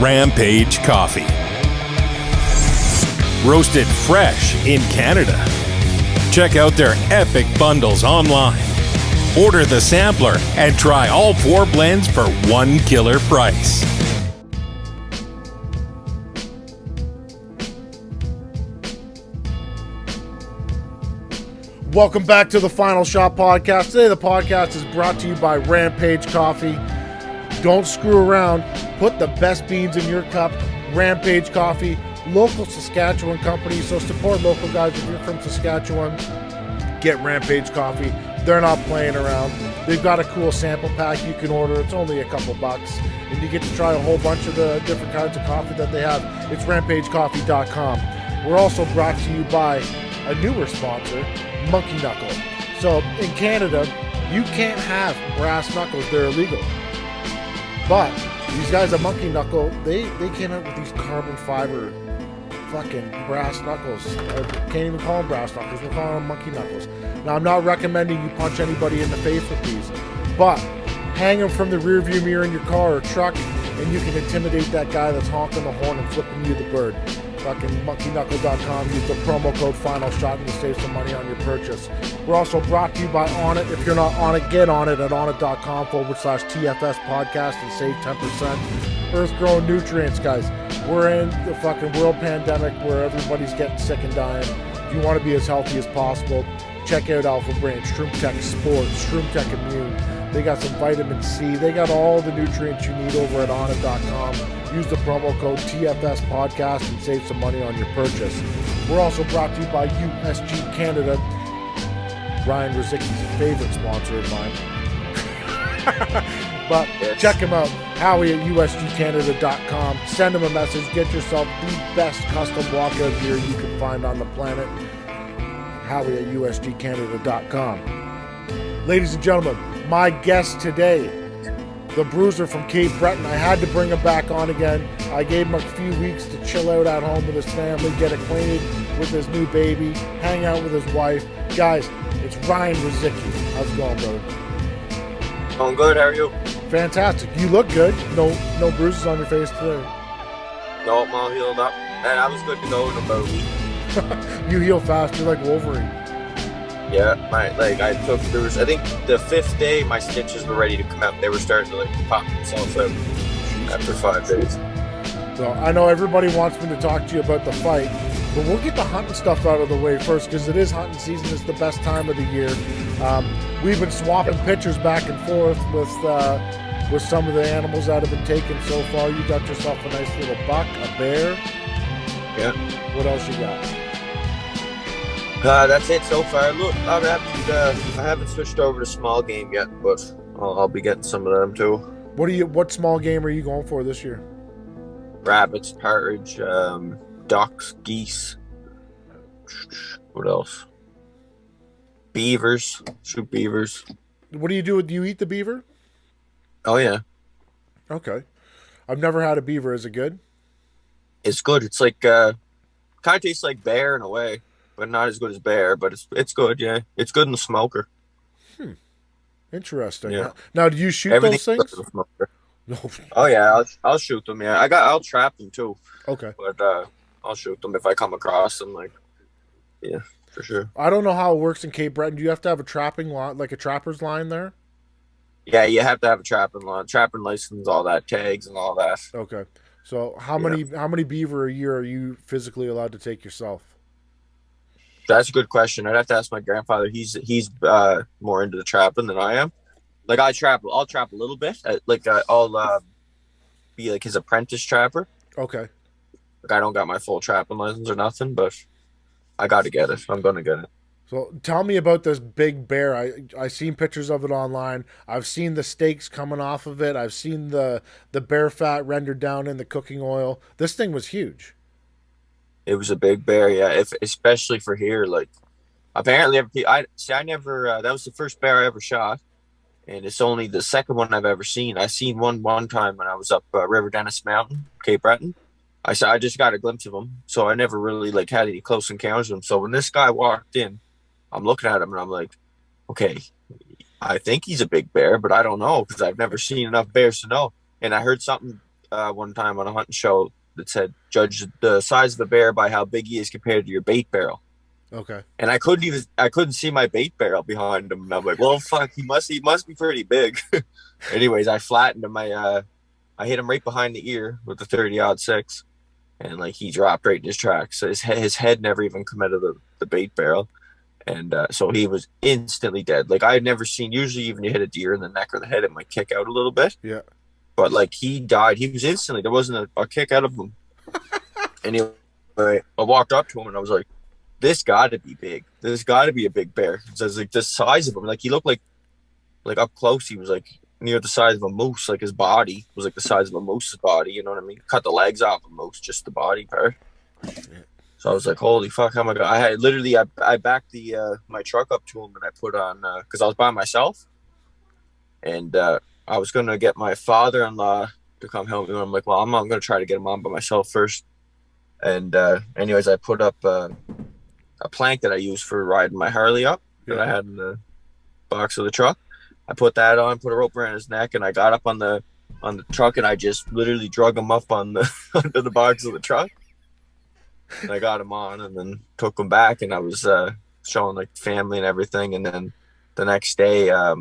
Rampage Coffee. Roasted fresh in Canada. Check out their epic bundles online. Order the sampler and try all 4 blends for one killer price. Welcome back to the Final Shot Podcast. Today the podcast is brought to you by Rampage Coffee. Don't screw around. Put the best beans in your cup. Rampage Coffee, local Saskatchewan company. So support local guys. If you're from Saskatchewan, get Rampage Coffee. They're not playing around. They've got a cool sample pack you can order. It's only a couple bucks. And you get to try a whole bunch of the different kinds of coffee that they have. It's rampagecoffee.com. We're also brought to you by a newer sponsor, Monkey Knuckle. So in Canada, you can't have brass knuckles. They're illegal. But these guys at Monkey Knuckle, they came out with these carbon fiber fucking brass knuckles. I can't even call them brass knuckles. We're calling them Monkey Knuckles. Now, I'm not recommending you punch anybody in the face with these, but hang them from the rear view mirror in your car or truck, and you can intimidate that guy that's honking the horn and flipping you the bird. Fucking monkeyknuckle.com. Use the promo code FINALSHOT and you'll save some money on your purchase. We're also brought to you by Onnit. If you're not on it, get on it at onnit.com/TFS podcast and save 10%. Earth-grown nutrients, guys. We're in the fucking world pandemic where everybody's getting sick and dying. If you want to be as healthy as possible, check out Alpha Brain, Shroom Tech Sports, Shroom Tech Immune. They got some vitamin C. They got all the nutrients you need over at onnit.com. Use the promo code TFS podcast and save some money on your purchase. We're also brought to you by USG Canada. Ryan Rozicki's favorite sponsor of mine. But check him out. Howie at USGCanada.com. Send him a message. Get yourself the best custom walkout gear you can find on the planet. Howie at USGCanada.com. Ladies and gentlemen, my guest today, the Bruiser from Cape Breton. I had to bring him back on again. I gave him a few weeks to chill out at home with his family, get acquainted with his new baby, hang out with his wife. Guys, it's Ryan Rozicki. How's it going, brother? Going good. How are you? Fantastic. You look good. No bruises on your face today. No, I'm all healed up. And I was good to go in about a week. You heal fast. You're like Wolverine. Yeah, I think the 5th day my stitches were ready to come out. They were starting to pop themselves out after 5 days. So I know everybody wants me to talk to you about the fight, but we'll get the hunting stuff out of the way first because it is hunting season. It's the best time of the year. We've been swapping pictures back and forth with some of the animals that have been taken so far. You got yourself a nice little buck, a bear. Yeah. What else you got? That's it so far. Look, I haven't switched over to small game yet, but I'll be getting some of them too. What small game are you going for this year? Rabbits, partridge, ducks, geese. What else? Beavers. Shoot beavers. What do you do? Do you eat the beaver? Oh yeah. Okay. I've never had a beaver. Is it good? It's good. It's like kind of tastes like bear in a way. But not as good as bear, but it's good, yeah. It's good in the smoker. Interesting. Yeah. Now, do you shoot those things? No. Oh yeah, I'll shoot them. Yeah, I'll trap them too. Okay. But I'll shoot them if I come across them. Yeah, for sure. I don't know how it works in Cape Breton. Do you have to have a trapping line, like a trapper's line there? Yeah, you have to have a trapping license, all that, tags and all that. Okay. So how many beaver a year are you physically allowed to take yourself? That's a good question. I'd have to ask my grandfather. He's more into the trapping than I am. I'll trap a little bit. I'll be like his apprentice trapper. Okay. I don't got my full trapping license or nothing, but I got to get it. I'm gonna get it. So tell me about this big bear. I seen pictures of it online. I've seen the steaks coming off of it. I've seen the bear fat rendered down in the cooking oil. This thing was huge. It was a big bear, yeah. Especially for here, apparently, that was the first bear I ever shot, and it's only the second one I've ever seen. I seen one time when I was up River Dennis Mountain, Cape Breton. I just got a glimpse of him, so I never really had any close encounters with him. So when this guy walked in, I'm looking at him and I'm like, okay, I think he's a big bear, but I don't know because I've never seen enough bears to know. And I heard something one time on a hunting show that said, "Judge the size of a bear by how big he is compared to your bait barrel." Okay. And I couldn't see my bait barrel behind him. And I'm like, well, fuck, he must be pretty big. Anyways, I flattened him. I hit him right behind the ear with the 30-06, and like he dropped right in his tracks. So his head never even come out of the bait barrel, and so he was instantly dead. Like I had never seen. Usually, even you hit a deer in the neck or the head, it might kick out a little bit. Yeah. But like he died. He was instantly. There wasn't a kick out of him. Anyway, I walked up to him and I was like, this got to be big. There's got to be a big bear. So it's like the size of him. Like he looked like up close, he was like near the size of a moose. Like his body was like the size of a moose's body. You know what I mean? Cut the legs off a moose, just the body part. So I was like, holy fuck, how am I going? I had literally, I backed my truck up to him and I put on, because I was by myself. And I was going to get my father-in-law to come help me. And I'm like, well, I'm not going to try to get him on by myself first. And anyways, I put up a plank that I used for riding my Harley up that I had in the box of the truck. I put that on, put a rope around his neck, and I got up on the truck and I just literally drug him up on the under the box of the truck. And I got him on and then took him back, and I was showing like family and everything. And then the next day, I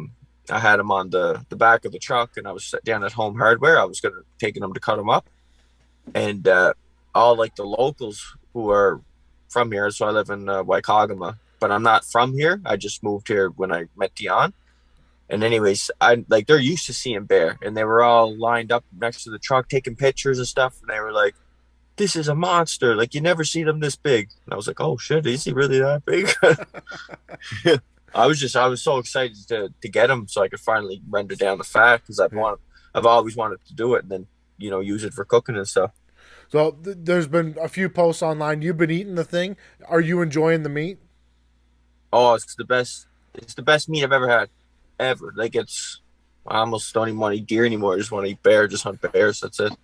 had him on the back of the truck, and I was down at Home Hardware. I was taking him to cut him up, and all like the locals who are from here. So I live in Waikagama, but I'm not from here. I just moved here when I met Dion. And anyways, they're used to seeing bear, and they were all lined up next to the truck taking pictures and stuff. And they were like, "This is a monster! Like you never see them this big." And I was like, "Oh shit, is he really that big?" I was so excited to get him so I could finally render down the fat, because I've always wanted to do it, and then use it for cooking and stuff. So there's been a few posts online. You've been eating the thing. Are you enjoying the meat? Oh, it's the best. It's the best meat I've ever had, ever. Like I almost don't even want to eat deer anymore. I just want to eat bear. Just hunt bears. That's it.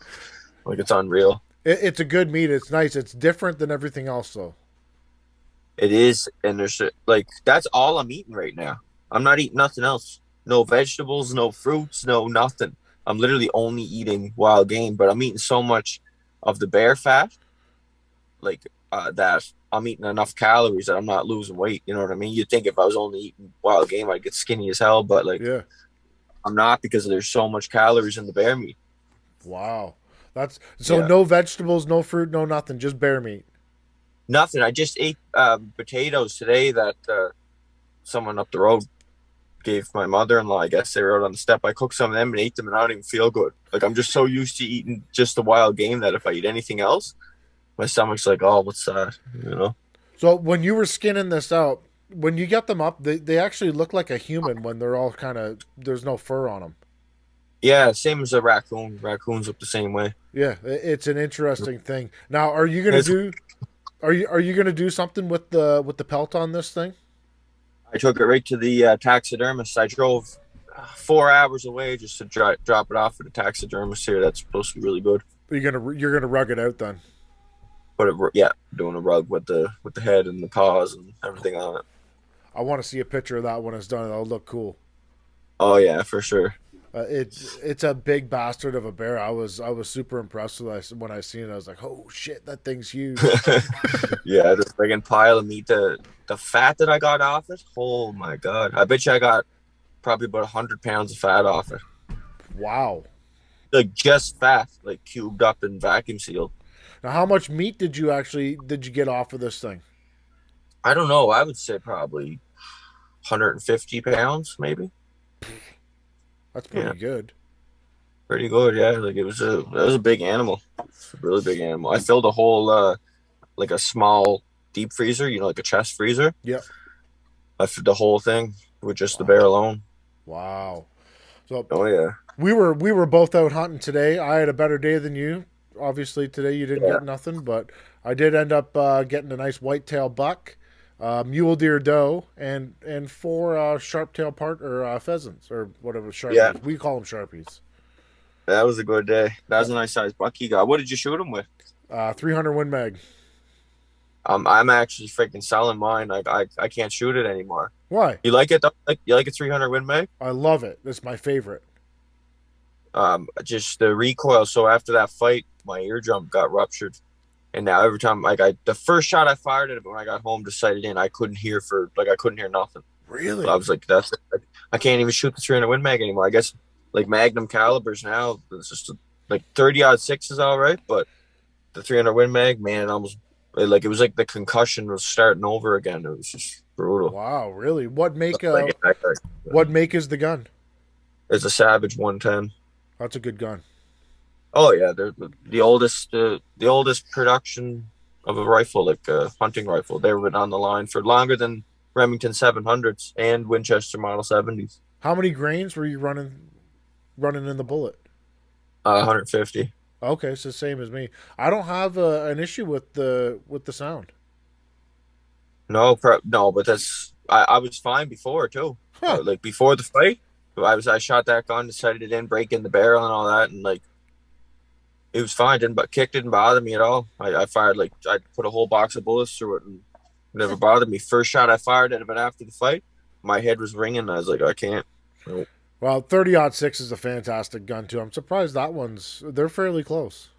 Like it's unreal. It's a good meat. It's nice. It's different than everything else, though. It is, and there's like that's all I'm eating right now. I'm not eating nothing else. No vegetables, no fruits, no nothing. I'm literally only eating wild game, but I'm eating so much of the bear fat, like that I'm eating enough calories that I'm not losing weight. You know what I mean? You'd think if I was only eating wild game, I'd get skinny as hell, but like, yeah, I'm not, because there's so much calories in the bear meat. Wow, that's so. No vegetables, no fruit, no nothing, just bear meat. Nothing. I just ate potatoes today that someone up the road gave my mother-in-law. I guess they were out on the step. I cooked some of them and ate them, and I don't even feel good. Like I'm just so used to eating just the wild game that if I eat anything else, my stomach's like, oh, what's that? So when you were skinning this out, when you get them up, they actually look like a human when they're all kind of, there's no fur on them. Yeah, same as a raccoon. Raccoons look the same way. Yeah, it's an interesting thing. Now, are you gonna do something with the pelt on this thing? I took it right to the taxidermist. I drove 4 hours away just to drop it off at the taxidermist here. That's supposed to be really good. You're gonna rug it out then? Doing a rug with the head and the paws and everything on it. I want to see a picture of that when it's done. That'll look cool. Oh yeah, for sure. It's a big bastard of a bear. I was super impressed when I seen it. I was like, oh shit, that thing's huge. Yeah, the friggin' pile of meat. The fat that I got off it. Oh my god! I bet you I got probably about 100 pounds of fat off it. Wow. Like just fat, like cubed up and vacuum sealed. Now, how much meat did you get off of this thing? I don't know. I would say probably 150 pounds, maybe. That's pretty good. Pretty good, yeah. Like it was a big animal. It's a really big animal. I filled a whole like a small deep freezer, like a chest freezer. Yeah. I filled the whole thing with just the bear alone. Wow. So oh yeah. We were both out hunting today. I had a better day than you. Obviously today you didn't get nothing, but I did end up getting a nice whitetail buck, mule deer doe, and 4 sharp-tailed pheasants, or whatever sharpies. Yeah. We call them sharpies. That was a good day. That was a nice sized buck you got. What did you shoot him with? 300 Win Mag. I'm actually freaking selling mine. I can't shoot it anymore. Why? You like it though? You like a 300 Win Mag? I love it. It's my favorite. just the recoil. So after that fight, my eardrum got ruptured, and now every time the first shot I fired at it when I got home to sight it in, I couldn't hear nothing. Really? So I was like, I can't even shoot the 300 Win Mag anymore. I guess like Magnum calibers now, it's just like 30-06 is all right, but the 300 Win Mag, man, it was like the concussion was starting over again. It was just brutal. Wow, really? What make is the gun? It's a Savage 110. That's a good gun. Oh yeah, they're the oldest production of a rifle, like a hunting rifle. They've been on the line for longer than Remington 700s and Winchester Model 70s. How many grains were you running in the bullet? 150. Okay, it's the same as me. I don't have an issue with the sound. No, but I was fine before too. Huh. Like before the fight, I shot that gun, decided it didn't break in the barrel and all that, and like it was fine. Kick didn't bother me at all. I fired I put a whole box of bullets through it, and it never bothered me. First shot I fired at it, but after the fight, my head was ringing. I was like, I can't. Nope. Well, 30-06 is a fantastic gun too. I'm surprised they're fairly close.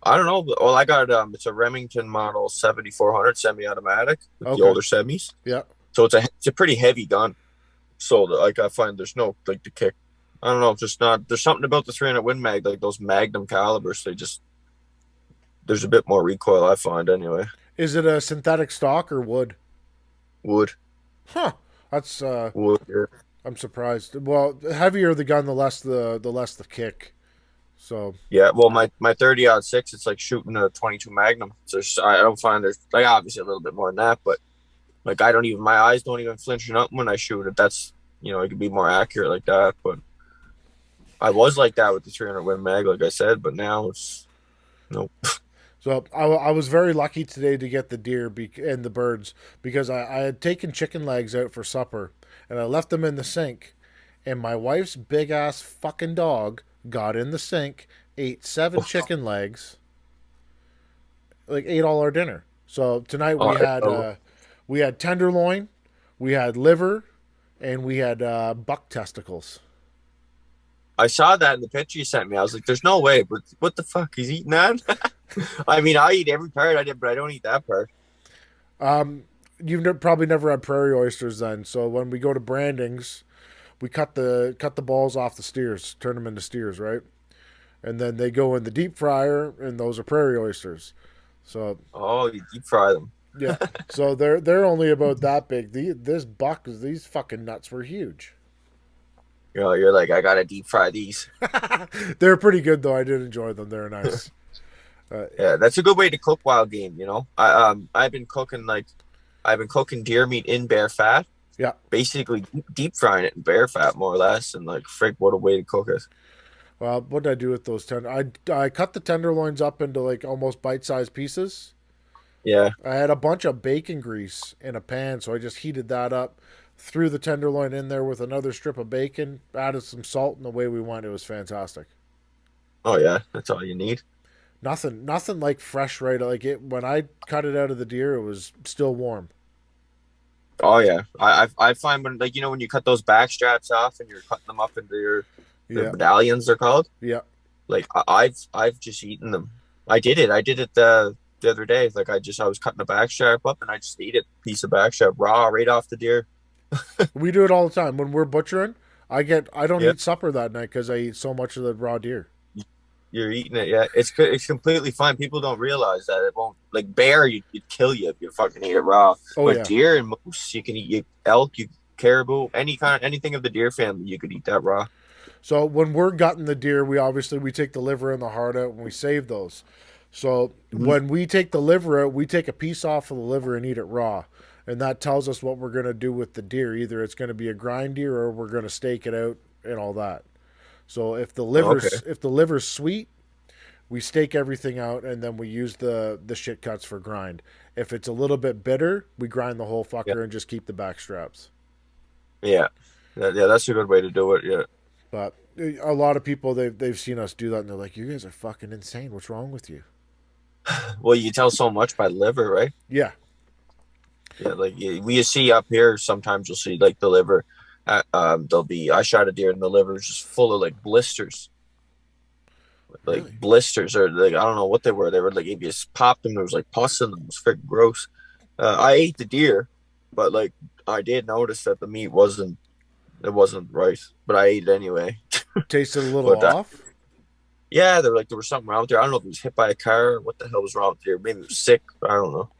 I don't know. Well, I got it's a Remington Model 7400 semi-automatic with the older semis. Yeah. So it's a pretty heavy gun. So like I find there's no like the kick. I don't know, just not. There's something about the 300 Win Mag, like those Magnum calibers. There's a bit more recoil, I find anyway. Is it a synthetic stock or wood? Wood. Huh. That's wood. Yeah. I'm surprised. Well, the heavier the gun, the less the kick. So yeah, well, my 30-06, it's like shooting a 22 Magnum. So I don't find there's like obviously a little bit more than that, but like my eyes don't even flinch or nothing when I shoot it. That's it could be more accurate like that. But I was like that with the 300 Win Mag, like I said, but now it's nope. So I was very lucky today to get the deer and the birds because I had taken chicken legs out for supper and I left them in the sink, and my wife's big ass fucking dog got in the sink, ate 7 chicken legs, like ate all our dinner. So tonight we had tenderloin, we had liver, and we had buck testicles. I saw that in the picture you sent me. I was like, "There's no way!" But what the fuck? He's eating that? I mean, I eat every part I did, but I don't eat that part. You've probably never had prairie oysters then. So when we go to brandings, we cut the balls off the steers, turn them into steers, right? And then they go in the deep fryer, and those are prairie oysters. So you deep fry them. Yeah. So they're only about that big. These fucking nuts were huge. You're like, I gotta deep fry these. They're pretty good though. I did enjoy them. They're nice. Yeah, that's a good way to cook wild game. I've been cooking deer meat in bear fat. Yeah. Basically deep frying it in bear fat, more or less, and like frig, what a way to cook it. Well, what did I do with those I cut the tenderloins up into like almost bite-sized pieces. Yeah. I had a bunch of bacon grease in a pan, so I just heated that up, threw the tenderloin in there with another strip of bacon, added some salt, and away we went. It was fantastic. Oh yeah, that's all you need. Nothing like fresh, right? Like it when I cut it out of the deer, it was still warm. Oh yeah, I find when when you cut those back straps off and you're cutting them up into your medallions, they're called. Yeah. Like I've just eaten them. I did it the other day. Like I was cutting a back strap up and I just ate a piece of back strap raw right off the deer. We do it all the time when we're butchering. I don't eat supper that night because I eat so much of the raw deer. You're eating it, yeah. It's completely fine. People don't realize that it won't. Like bear, you'd kill you if you fucking eat it raw. But deer and moose, you can eat. Elk, caribou, anything of the deer family, you could eat that raw. So when we're gutting the deer, we take the liver and the heart out and we save those. So when we take the liver out, we take a piece off of the liver and eat it raw. And that tells us what we're going to do with the deer. Either it's going to be a grind deer or we're going to steak it out and all that. So if the liver's sweet, we steak everything out and then we use the shit cuts for grind. If it's a little bit bitter, we grind the whole fucker and just keep the back straps. Yeah, that's a good way to do it. Yeah, but a lot of people they've seen us do that and they're like, "You guys are fucking insane. What's wrong with you?" Well, you tell so much by liver, right? Yeah. Yeah, like we see up here. Sometimes you'll see like the liver. I shot a deer and the liver was just full of like blisters, like Really? blisters, or like I don't know what they were. They were like if you just popped them, there was like pus in them. It was freaking gross. I ate the deer, but like I did notice that the meat wasn't right, but I ate it anyway. Tasted a little But off. yeah, there was something wrong with there. I don't know if it was hit by a car or what the hell was wrong with there. Maybe it was sick. I don't know.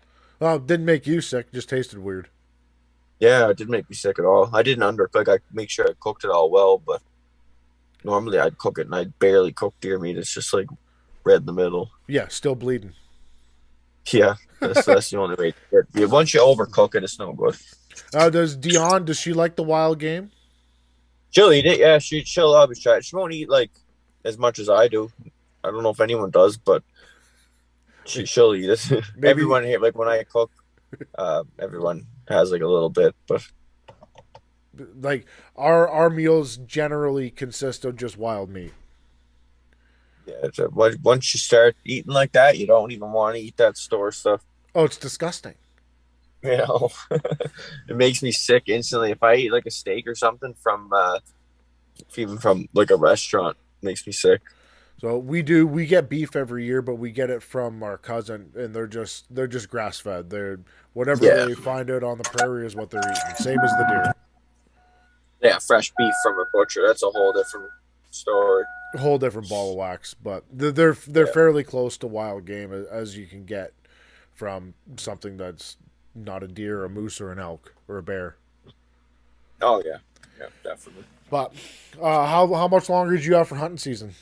Well, it didn't make you sick. Just tasted weird. Yeah, it didn't make me sick at all. I didn't undercook. I make sure I cooked it all well, but normally I'd cook it and I'd barely cook deer meat. It's just like red in the middle. Yeah, still bleeding. Yeah, that's the only way. To get it. Once you overcook it, it's no good. Does she like the wild game? She'll eat it. Yeah, she'll always try it. She won't eat like as much as I do. I don't know if anyone does, but she'll eat it. Maybe. Everyone here, like when I cook, everyone has like a little bit, but Like our meals generally consist of just wild meat. yeah, once you start eating like that, you don't even want to eat that store stuff. Oh, it's disgusting. You know, it makes me sick instantly. If I eat like a steak or something from, even from like a restaurant, it makes me sick. So we get beef every year, but we get it from our cousin, and they're just grass fed. They're whatever Yeah. they find out on the prairie is what they're eating. Same as the deer. Yeah, fresh beef from a butcher. That's a whole different story. A whole different ball of wax, but they're Yeah. fairly close to wild game as you can get from something that's not a deer, a moose, or an elk, or a bear. Oh yeah, yeah, definitely. But how much longer do you have for hunting season?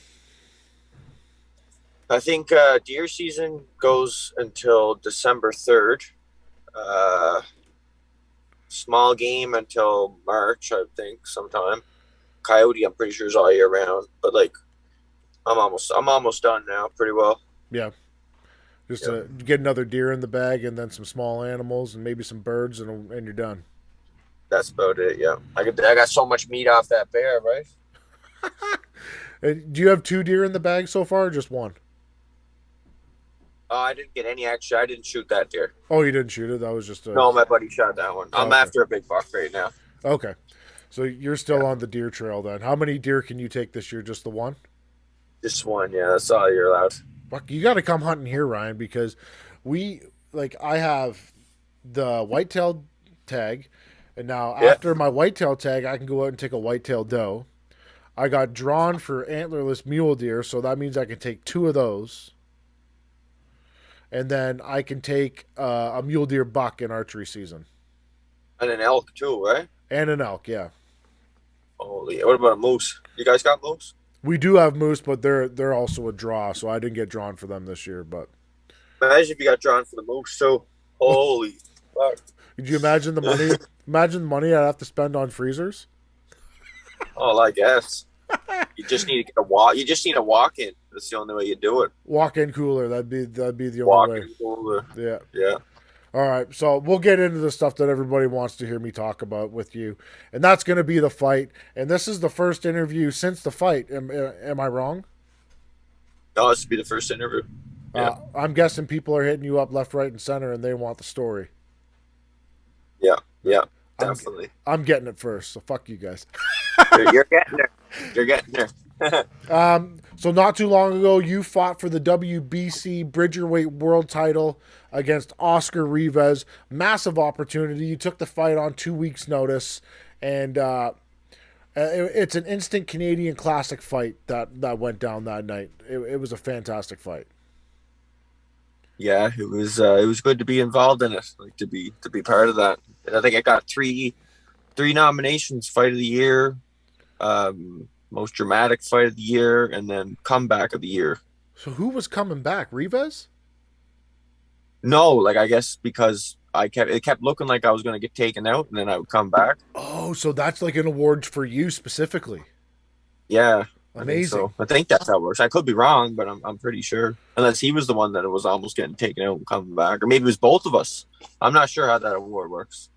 I think deer season goes until December 3rd. Uh, Small game until March, I think, sometime. Coyote, I'm pretty sure is all year round. But like, I'm almost done now, pretty well. Yeah, just Yep. to get another deer in the bag, and then some small animals, and maybe some birds, and you're done. That's about it. Yeah, I got so much meat off that bear, right? Do you have two deer in the bag so far, or just one? Oh, I didn't get any action. I didn't shoot that deer. Oh, you didn't shoot it. That was just a No, my buddy shot that one. I'm Okay. after a big buck right now. Okay. So you're still Yeah. on the deer trail then. How many deer can you take this year? Just the one? Just one, yeah. That's all you're allowed. Fuck, you got to come hunting here, Ryan, because I have the whitetail tag, and now Yeah. after my whitetail tag, I can go out and take a whitetail doe. I got drawn for antlerless mule deer, so that means I can take two of those. And then I can take a mule deer buck in archery season. And an elk too, right? And an elk, yeah. Holy, what about a moose? You guys got moose? We do have moose, but they're also a draw, so I didn't get drawn for them this year. But Imagine if you got drawn for the moose too. Holy fuck. could you imagine the money? Imagine the money I'd have to spend on freezers. Oh, I guess. You just need to get a walk. You just need a walk in. That's the only way you do it. Walk-in cooler. That'd be the Walk only way. in over. Yeah. Yeah. All right. So we'll get into the stuff that everybody wants to hear me talk about with you, and that's going to be the fight. And this is the first interview since the fight. Am I wrong? No, this would be the first interview. Yeah. I'm guessing people are hitting you up left, right, and center, and they want the story. Yeah. Yeah. I'm- Definitely. I'm getting it first, so fuck you guys. You're getting there. You're getting there. So not too long ago, you fought for the WBC Bridgerweight World Title against Oscar Rivas. Massive opportunity. You took the fight on 2 weeks' notice, and it's an instant Canadian classic fight that went down that night. It was a fantastic fight. Yeah, it was good to be involved in it, like to be part of that. And I think I got three nominations: Fight of the Year, Most Dramatic Fight of the Year, and then Comeback of the Year. So who was coming back? Rivas? No, like I guess because it kept looking like I was going to get taken out, and then I would come back. Oh, so that's like an award for you specifically. Yeah, Amazing. I think that's how it works. I could be wrong, but I'm pretty sure. Unless he was the one that was almost getting taken out and coming back, or maybe it was both of us. I'm not sure how that award works.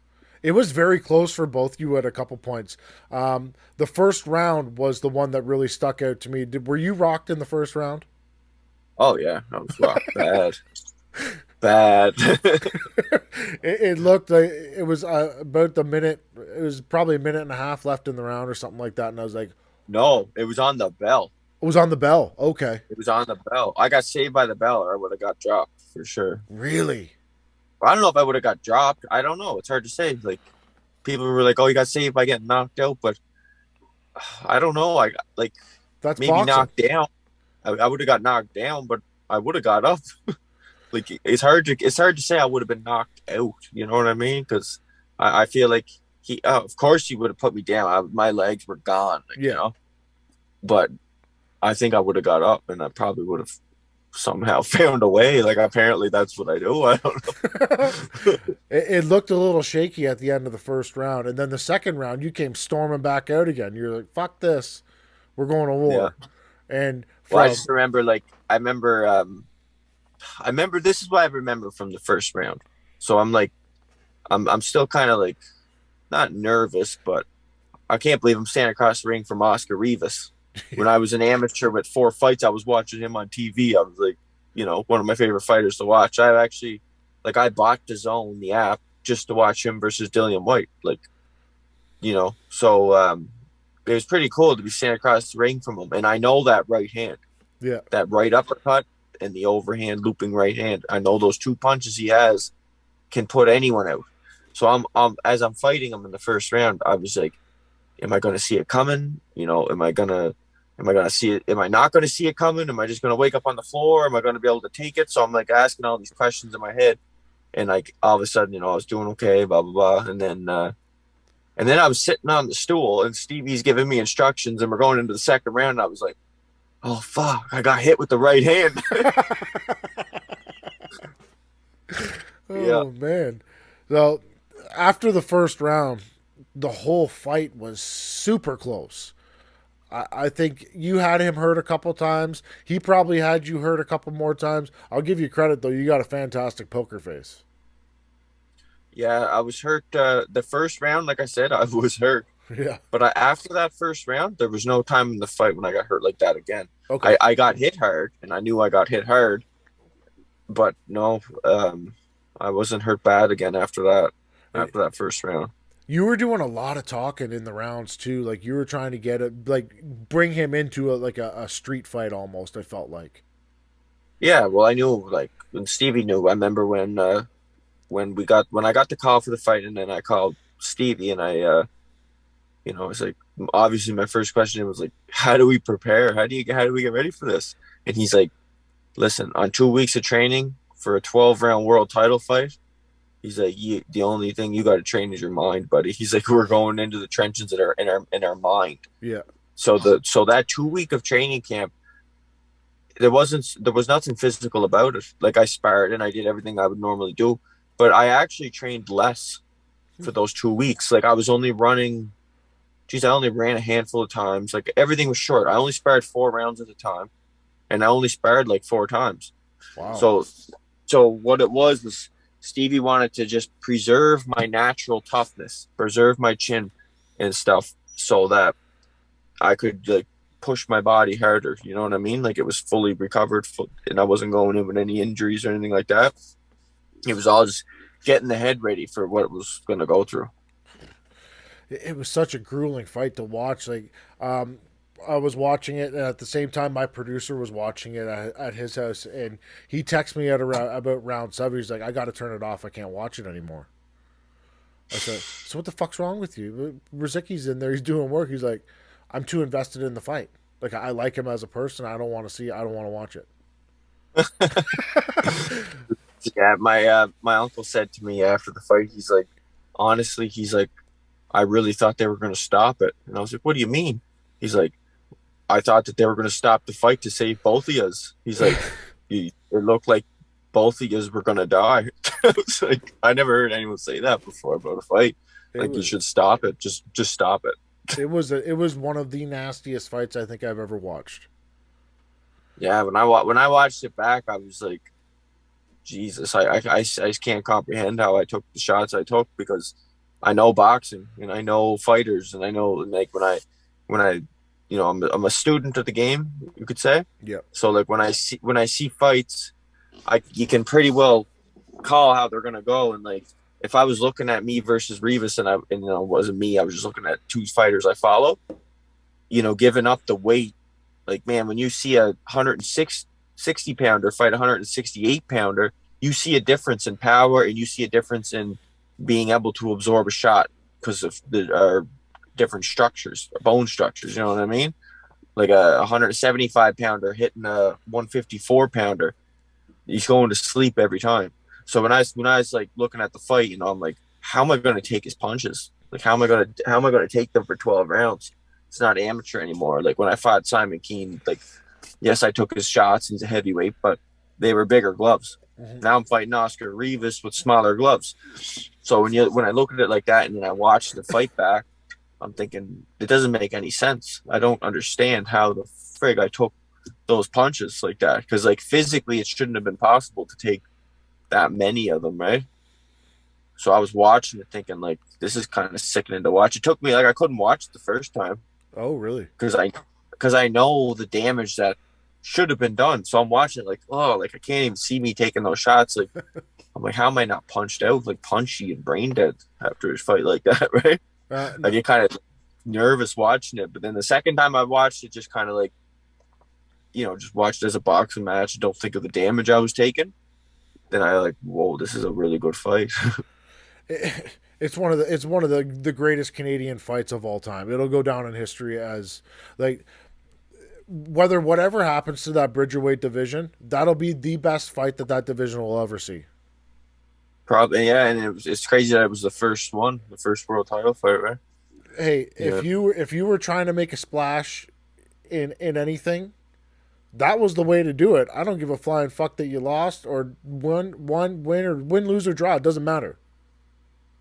It was very close for both you at a couple points. The first round was the one that really stuck out to me. Were you rocked in the first round? Oh yeah, I was rocked bad. bad. It looked like it was about the minute. It was probably a minute and a half left in the round or something like that, and I was like, No, it was on the bell. it was on the bell. Okay, It was on the bell. I got saved by the bell, or I would have got dropped for sure. really? I don't know if I would have got dropped. I don't know. It's hard to say. Like, people were like, "Oh, you got saved by getting knocked out," but I don't know. I like That's maybe boxing. knocked down. I would have got knocked down, but I would have got up. Like, it's hard to say I would have been knocked out. You know what I mean? Because I feel like of course he would have put me down. My legs were gone. Like, Yeah. you know, but I think I would have got up, and I probably would have somehow found a way. Like, apparently that's what I do. I don't know. It looked a little shaky at the end of the first round, and then the second round, you came storming back out again. You're like, "Fuck this, we're going to war." And Well, I just remember, like, I remember this is what I remember from the first round. So I'm like, I'm still kind of like not nervous, but I can't believe I'm standing across the ring from Oscar Rivas. When I was an amateur with 4 fights, I was watching him on TV. I was like, you know, one of my favorite fighters to watch. I actually, like, I bought DAZN, the app, just to watch him versus Dillian White. Like, you know, so it was pretty cool to be standing across the ring from him. And I know that right hand, yeah, that right uppercut and the overhand looping right hand. I know those 2 punches he has can put anyone out. So I'm as I'm fighting him in the first round, I was like, am I going to see it coming? You know, am I going to see it? Am I not going to see it coming? Am I just going to wake up on the floor? Am I going to be able to take it? So I'm like asking all these questions in my head, and like all of a sudden, you know, I was doing okay, blah blah blah, and then I was sitting on the stool, and Stevie's giving me instructions, and we're going into the second round. And I was like, oh fuck, I got hit with the right hand. Oh man. So after the first round, the whole fight was super close. I think you had him hurt a couple times. He probably had you hurt a couple more times. I'll give you credit though. You got a fantastic poker face. Yeah, I was hurt the first round. Like I said, I was hurt. Yeah. But after that first round, there was no time in the fight when I got hurt like that again. Okay. I got hit hard, and I knew I got hit hard. But no, I wasn't hurt bad again after that. After that first round. You were doing a lot of talking in the rounds too. Like you were trying to get it, like bring him into a street fight almost. I felt like. Yeah, well, I knew, like, when Stevie knew. I remember when I got the call for the fight, and then I called Stevie, and I, you know, I was like, obviously my first question was like, how do we prepare? How do we get ready for this? And he's like, listen, on 2 weeks of training for a 12-round world title fight, he's like, the only thing you got to train is your mind, buddy. He's like, we're going into the trenches that are in our mind. Yeah. So that 2 week of training camp, there was nothing physical about it. Like, I sparred and I did everything I would normally do, but I actually trained less for those 2 weeks. Like, I was only running. I only ran a handful of times. Like, everything was short. I only sparred 4 rounds at a time, and I only sparred like 4 times. Wow. So what it was Stevie wanted to just preserve my natural toughness, preserve my chin and stuff, so that I could, like, push my body harder. You know what I mean? Like, it was fully recovered, and I wasn't going in with any injuries or anything like that. It was all just getting the head ready for what it was going to go through. It was such a grueling fight to watch. Like, I was watching it, and at the same time, my producer was watching it at his house, and he texted me at about round 7. He's like, "I got to turn it off. I can't watch it anymore." I said, "So what the fuck's wrong with you? Rozicki's in there. He's doing work." He's like, "I'm too invested in the fight. Like, I like him as a person. I don't want to see it. I don't want to watch it." Yeah, my uncle said to me after the fight, he's like, honestly, he's like, I really thought they were going to stop it. And I was like, what do you mean? He's like, I thought that they were going to stop the fight to save both of us. He's like, it looked like both of us were going to die. I was like, I never heard anyone say that before about a fight. Like, you should stop it. Just stop it. It was one of the nastiest fights I think I've ever watched. Yeah, when I watched it back, I was like, Jesus, I just can't comprehend how I took the shots I took, because I know boxing and I know fighters, and I know, like, when I you know, I'm a student of the game, you could say. Yeah. So, like, when I see fights, you can pretty well call how they're gonna go. And like, if I was looking at me versus Rivas, and it wasn't me, I was just looking at two fighters I follow. Giving up the weight, like, man, when you see a 160 pounder fight a 168 pounder, you see a difference in power, and you see a difference in being able to absorb a shot because of the different structures, bone structures. You know what I mean? Like a 175 pounder hitting a 154 pounder, he's going to sleep every time. So when I was like looking at the fight, I'm like, how am I going to take his punches? Like, how am I going to take them for 12 rounds? It's not amateur anymore. Like when I fought Simon Keane, like, yes, I took his shots. He's a heavyweight, but they were bigger gloves. Mm-hmm. Now I'm fighting Oscar Rivas with smaller gloves. So when I look at it like that, and then I watch the fight back, I'm thinking it doesn't make any sense. I don't understand how the frig I took those punches like that, because like physically it shouldn't have been possible to take that many of them, right? So I was watching it thinking like, this is kind of sickening to watch. It took me, like, I couldn't watch it the first time. Oh, really? Because I know the damage that should have been done. So I'm watching it like, oh, like I can't even see me taking those shots. Like I'm like, how am I not punched out, like punchy and brain dead after his fight like that, right? No. I get kind of nervous watching it. But then the second time I watched it, just kind of like, just watched it as a boxing match. Don't think of the damage I was taking. Then I like, whoa, this is a really good fight. It's one of the greatest Canadian fights of all time. It'll go down in history as like, whatever happens to that Bridgerweight division, that'll be the best fight that division will ever see. Probably, yeah, and it's crazy that it was the first world title fight, right? Hey, if you were trying to make a splash in anything, that was the way to do it. I don't give a flying fuck that you lost or win, lose or draw. It doesn't matter.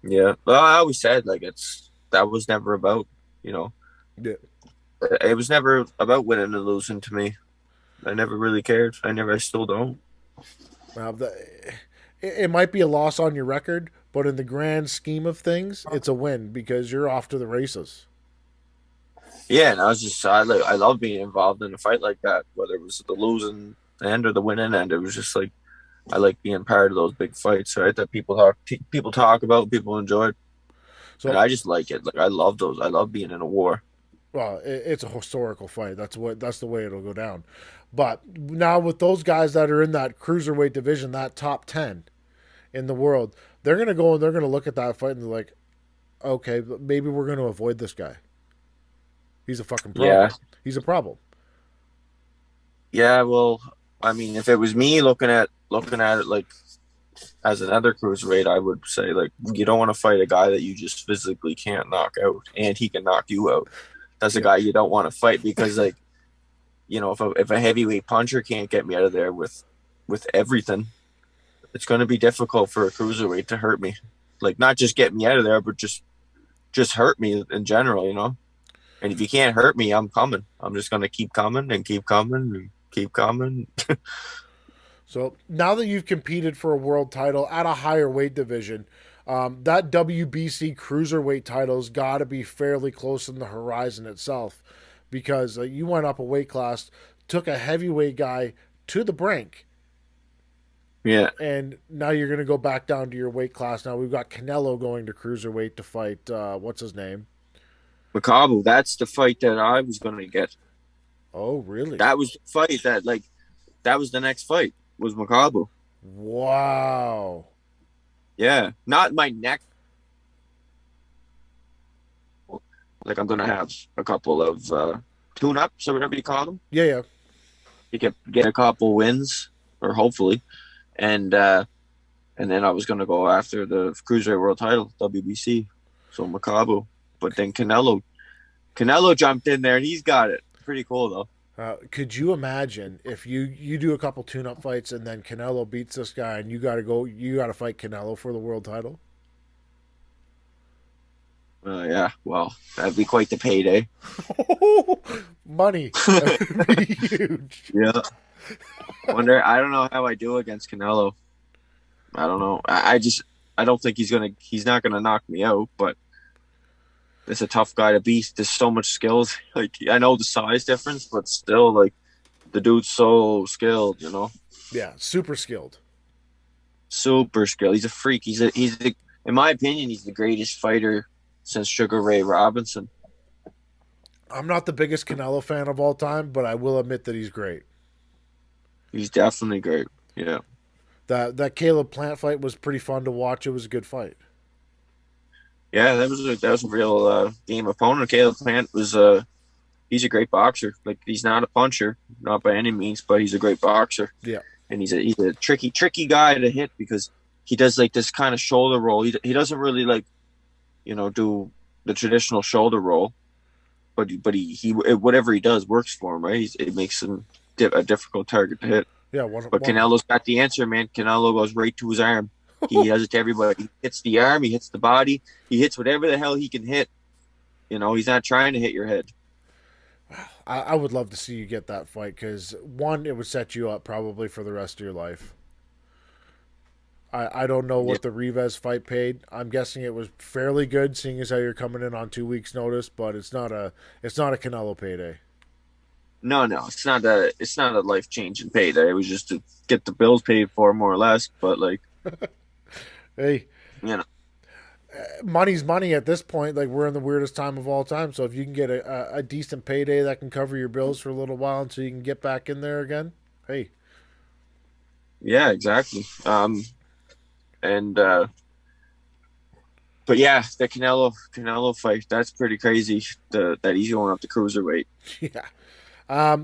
Yeah, well, I always said like that was never about, Yeah. It was never about winning and losing to me. I never really cared. I still don't. Well, it might be a loss on your record, but in the grand scheme of things, it's a win because you're off to the races. Yeah, and I love being involved in a fight like that, whether it was the losing end or the winning end. It was just like, I like being part of those big fights, right? That people talk about, people enjoy. So, and I just like it. Like I love those. I love being in a war. Well, it's a historical fight. That's the way it'll go down. But now with those guys that are in that cruiserweight division, that top 10 in the world, they're going to go and they're going to look at that fight and they're like, okay, maybe we're going to avoid this guy. He's a fucking problem. Yeah. He's a problem. Yeah, well, I mean, if it was me looking at it like as another cruiserweight, I would say like, you don't want to fight a guy that you just physically can't knock out, and he can knock you out. That's a guy you don't want to fight because, like, if a heavyweight puncher can't get me out of there with everything, it's going to be difficult for a cruiserweight to hurt me. Like, not just get me out of there, but just hurt me in general, And if you can't hurt me, I'm coming. I'm just going to keep coming and keep coming and keep coming. So now that you've competed for a world title at a higher weight division, that WBC cruiserweight title's got to be fairly close in the horizon itself, because you went up a weight class, took a heavyweight guy to the brink. Yeah. And now you're going to go back down to your weight class. Now we've got Canelo going to cruiserweight to fight, what's his name? Makabu. That's the fight that I was going to get. Oh, really? That was the fight that was the next fight, was Makabu. Wow. Yeah, not my neck. Like, I'm gonna have a couple of tune-ups or whatever you call them. Yeah. You can get a couple wins, or hopefully, and then I was gonna go after the cruiserweight world title, WBC. So Makabu, but then Canelo jumped in there and he's got it. Pretty cool though. Could you imagine if you do a couple tune-up fights and then Canelo beats this guy and you got to fight Canelo for the world title? Yeah, well, that'd be quite the payday. Money. That'd be huge. Yeah. I don't know how I do against Canelo. I don't know. I don't think he's not gonna knock me out, but it's a tough guy to beat. There's so much skills. Like, I know the size difference, but still, like, the dude's so skilled, Yeah, super skilled. super skilled. He's a freak. In my opinion, he's the greatest fighter since Sugar Ray Robinson. I'm not the biggest Canelo fan of all time, but I will admit that he's great. He's definitely great. Yeah. That Caleb Plant fight was pretty fun to watch. It was a good fight. Yeah, that was a real game opponent. Caleb Plant was he's a great boxer. Like, he's not a puncher, not by any means, but he's a great boxer. Yeah. And he's a tricky guy to hit because he does like this kind of shoulder roll. He doesn't really like, do the traditional shoulder roll, but he whatever he does works for him, right? It makes him a difficult target to hit. Yeah, but Canelo's got the answer, man. Canelo goes right to his arm. He does it to everybody. He hits the arm, he hits the body, he hits whatever the hell he can hit. He's not trying to hit your head. I would love to see you get that fight because, one, it would set you up probably for the rest of your life. I don't know what the Rivas fight paid. I'm guessing it was fairly good, seeing as how you're coming in on 2 weeks' notice. But it's not a Canelo payday. No, it's not a life-changing payday. It was just to get the bills paid for, more or less. But like, hey, money's money at this point. Like, we're in the weirdest time of all time. So if you can get a decent payday that can cover your bills for a little while until you can get back in there again, hey. Yeah, exactly. But yeah, the Canelo fight, that's pretty crazy. That he's going up to cruiserweight. Yeah.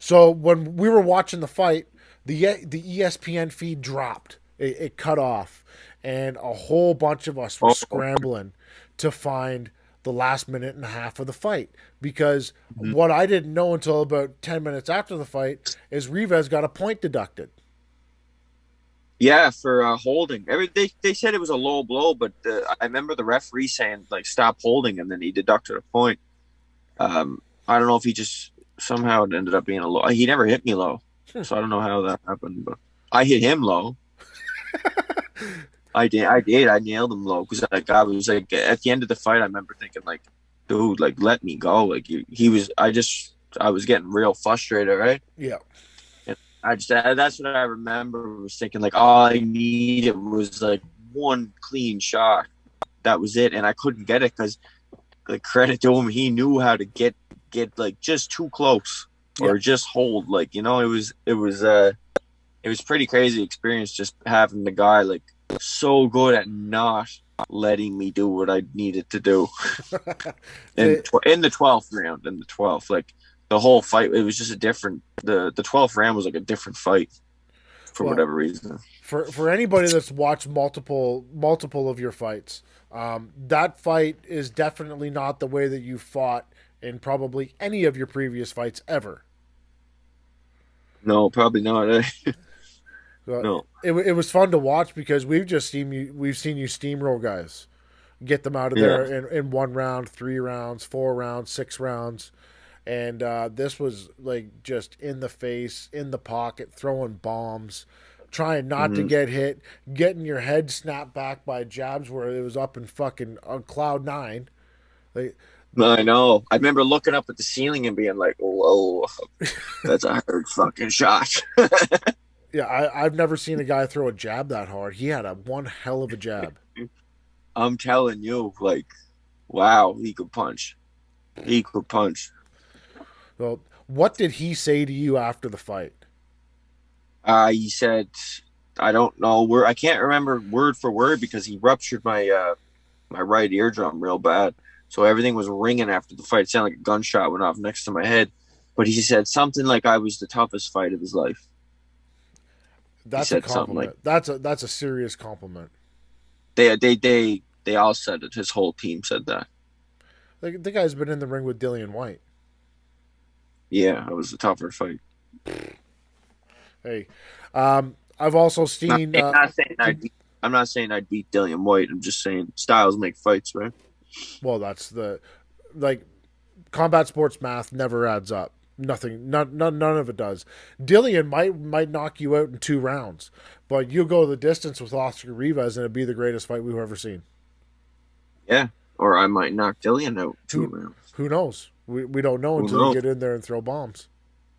So when we were watching the fight, the ESPN feed dropped. It cut off, and a whole bunch of us were scrambling to find the last minute and a half of the fight because what I didn't know until about 10 minutes after the fight is Rivas got a point deducted. Yeah, for holding. They said it was a low blow, but I remember the referee saying, like, stop holding, and then he deducted a point. I don't know if he just somehow it ended up being a low. He never hit me low, so I don't know how that happened, but I hit him low. I did. I nailed him low because I was like, at the end of the fight, I remember thinking, like, dude, like, let me go. Like, I was getting real frustrated, right? Yeah. That's what I remember, was thinking, like, all I needed was like one clean shot. That was it. And I couldn't get it because, like, credit to him, he knew how to get like just too close or just hold. Like, it was pretty crazy experience just having the guy like so good at not letting me do what I needed to do. in the 12th round, like, the whole fight, it was just a different. The 12th round was like a different fight for whatever reason. For anybody that's watched multiple of your fights, that fight is definitely not the way that you fought in probably any of your previous fights ever. No, probably not. No, it was fun to watch because we've seen you steamroll guys, get them out of there in 1 round, 3 rounds, 4 rounds, 6 rounds. And this was like just in the face, in the pocket, throwing bombs, trying not to get hit, getting your head snapped back by jabs where it was up in fucking on cloud 9. Like, I know. I remember looking up at the ceiling and being like, whoa, that's a hard fucking shot. Yeah, I've never seen a guy throw a jab that hard. He had one hell of a jab. I'm telling you, like, wow, he could punch. He could punch. Well, what did he say to you after the fight? He said, I don't know. I can't remember word for word because he ruptured my my right eardrum real bad. So everything was ringing after the fight. It sounded like a gunshot went off next to my head. But he said something like I was the toughest fight of his life. That's a compliment. Like, that's a serious compliment. They all said it. His whole team said that. Like, the guy's been in the ring with Dillian White. Yeah, it was a tougher fight. Hey, I've also seen. I'm not saying I'd beat Dillian White. I'm just saying styles make fights, right? Well, that's combat sports math never adds up. None of it does. Dillian might knock you out in 2 rounds, but you go the distance with Oscar Rivas and it'd be the greatest fight we've ever seen. Yeah, or I might knock Dillian out 2 rounds. Who knows? We don't know until you get in there and throw bombs.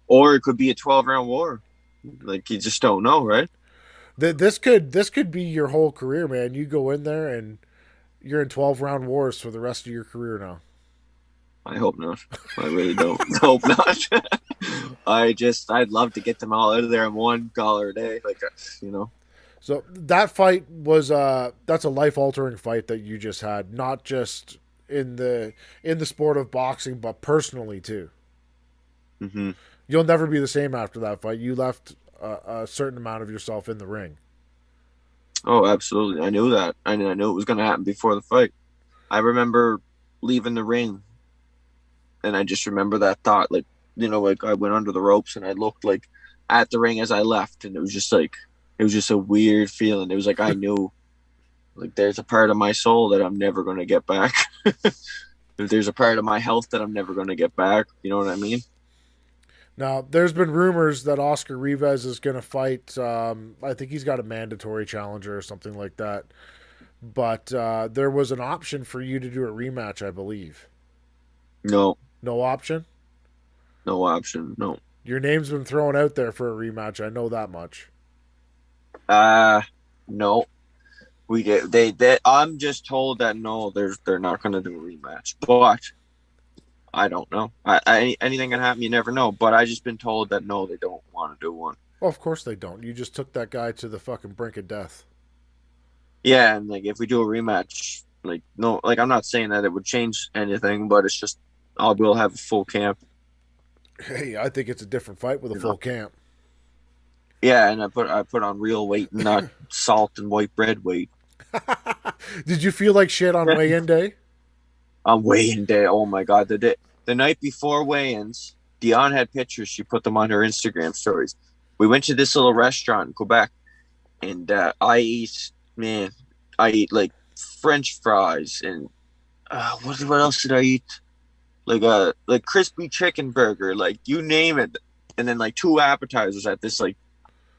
Or it could be a 12-round war. Like, you just don't know, right? This could be your whole career, man. You go in there and you're in 12-round wars for the rest of your career now. I hope not. I really don't hope not. I'd love to get them all out of there in one dollar a day, like you know. So that fight was that's a life altering fight that you just had, not just in the sport of boxing, but personally too. Hmm. You'll never be the same after that fight. You left a certain amount of yourself in the ring. Oh, absolutely. I knew that. I knew it was going to happen before the fight. I remember leaving the ring, and I just remember that thought, like, like I went under the ropes and I looked like at the ring as I left, and it was just a weird feeling. It was like I knew, like, there's a part of my soul that I'm never going to get back. There's a part of my health that I'm never going to get back. You know what I mean? Now, there's been rumors that Oscar Rivas is going to fight. I think he's got a mandatory challenger or something like that. But there was an option for you to do a rematch, I believe. No, No option? no option. No. Your name's been thrown out there for a rematch. I know that much. No. We did. I'm just told that no, they're not going to do a rematch. But I don't know. Anything can happen. You never know. But I just been told that no, they don't want to do one. Well, of course they don't. You just took that guy to the fucking brink of death. Yeah, and like if we do a rematch, like no, like I'm not saying that it would change anything, but it's just we'll have a full camp. Hey, I think it's a different fight with a full camp. Yeah, and I put on real weight, not salt and white bread weight. Did you feel like shit on weigh-in day? On weigh-in day, oh my god, the night before weigh-ins, Dion had pictures. She put them on her Instagram stories. We went to this little restaurant in Quebec, and I eat like French fries and what else did I eat? Like crispy chicken burger, like you name it, and then like 2 appetizers at this like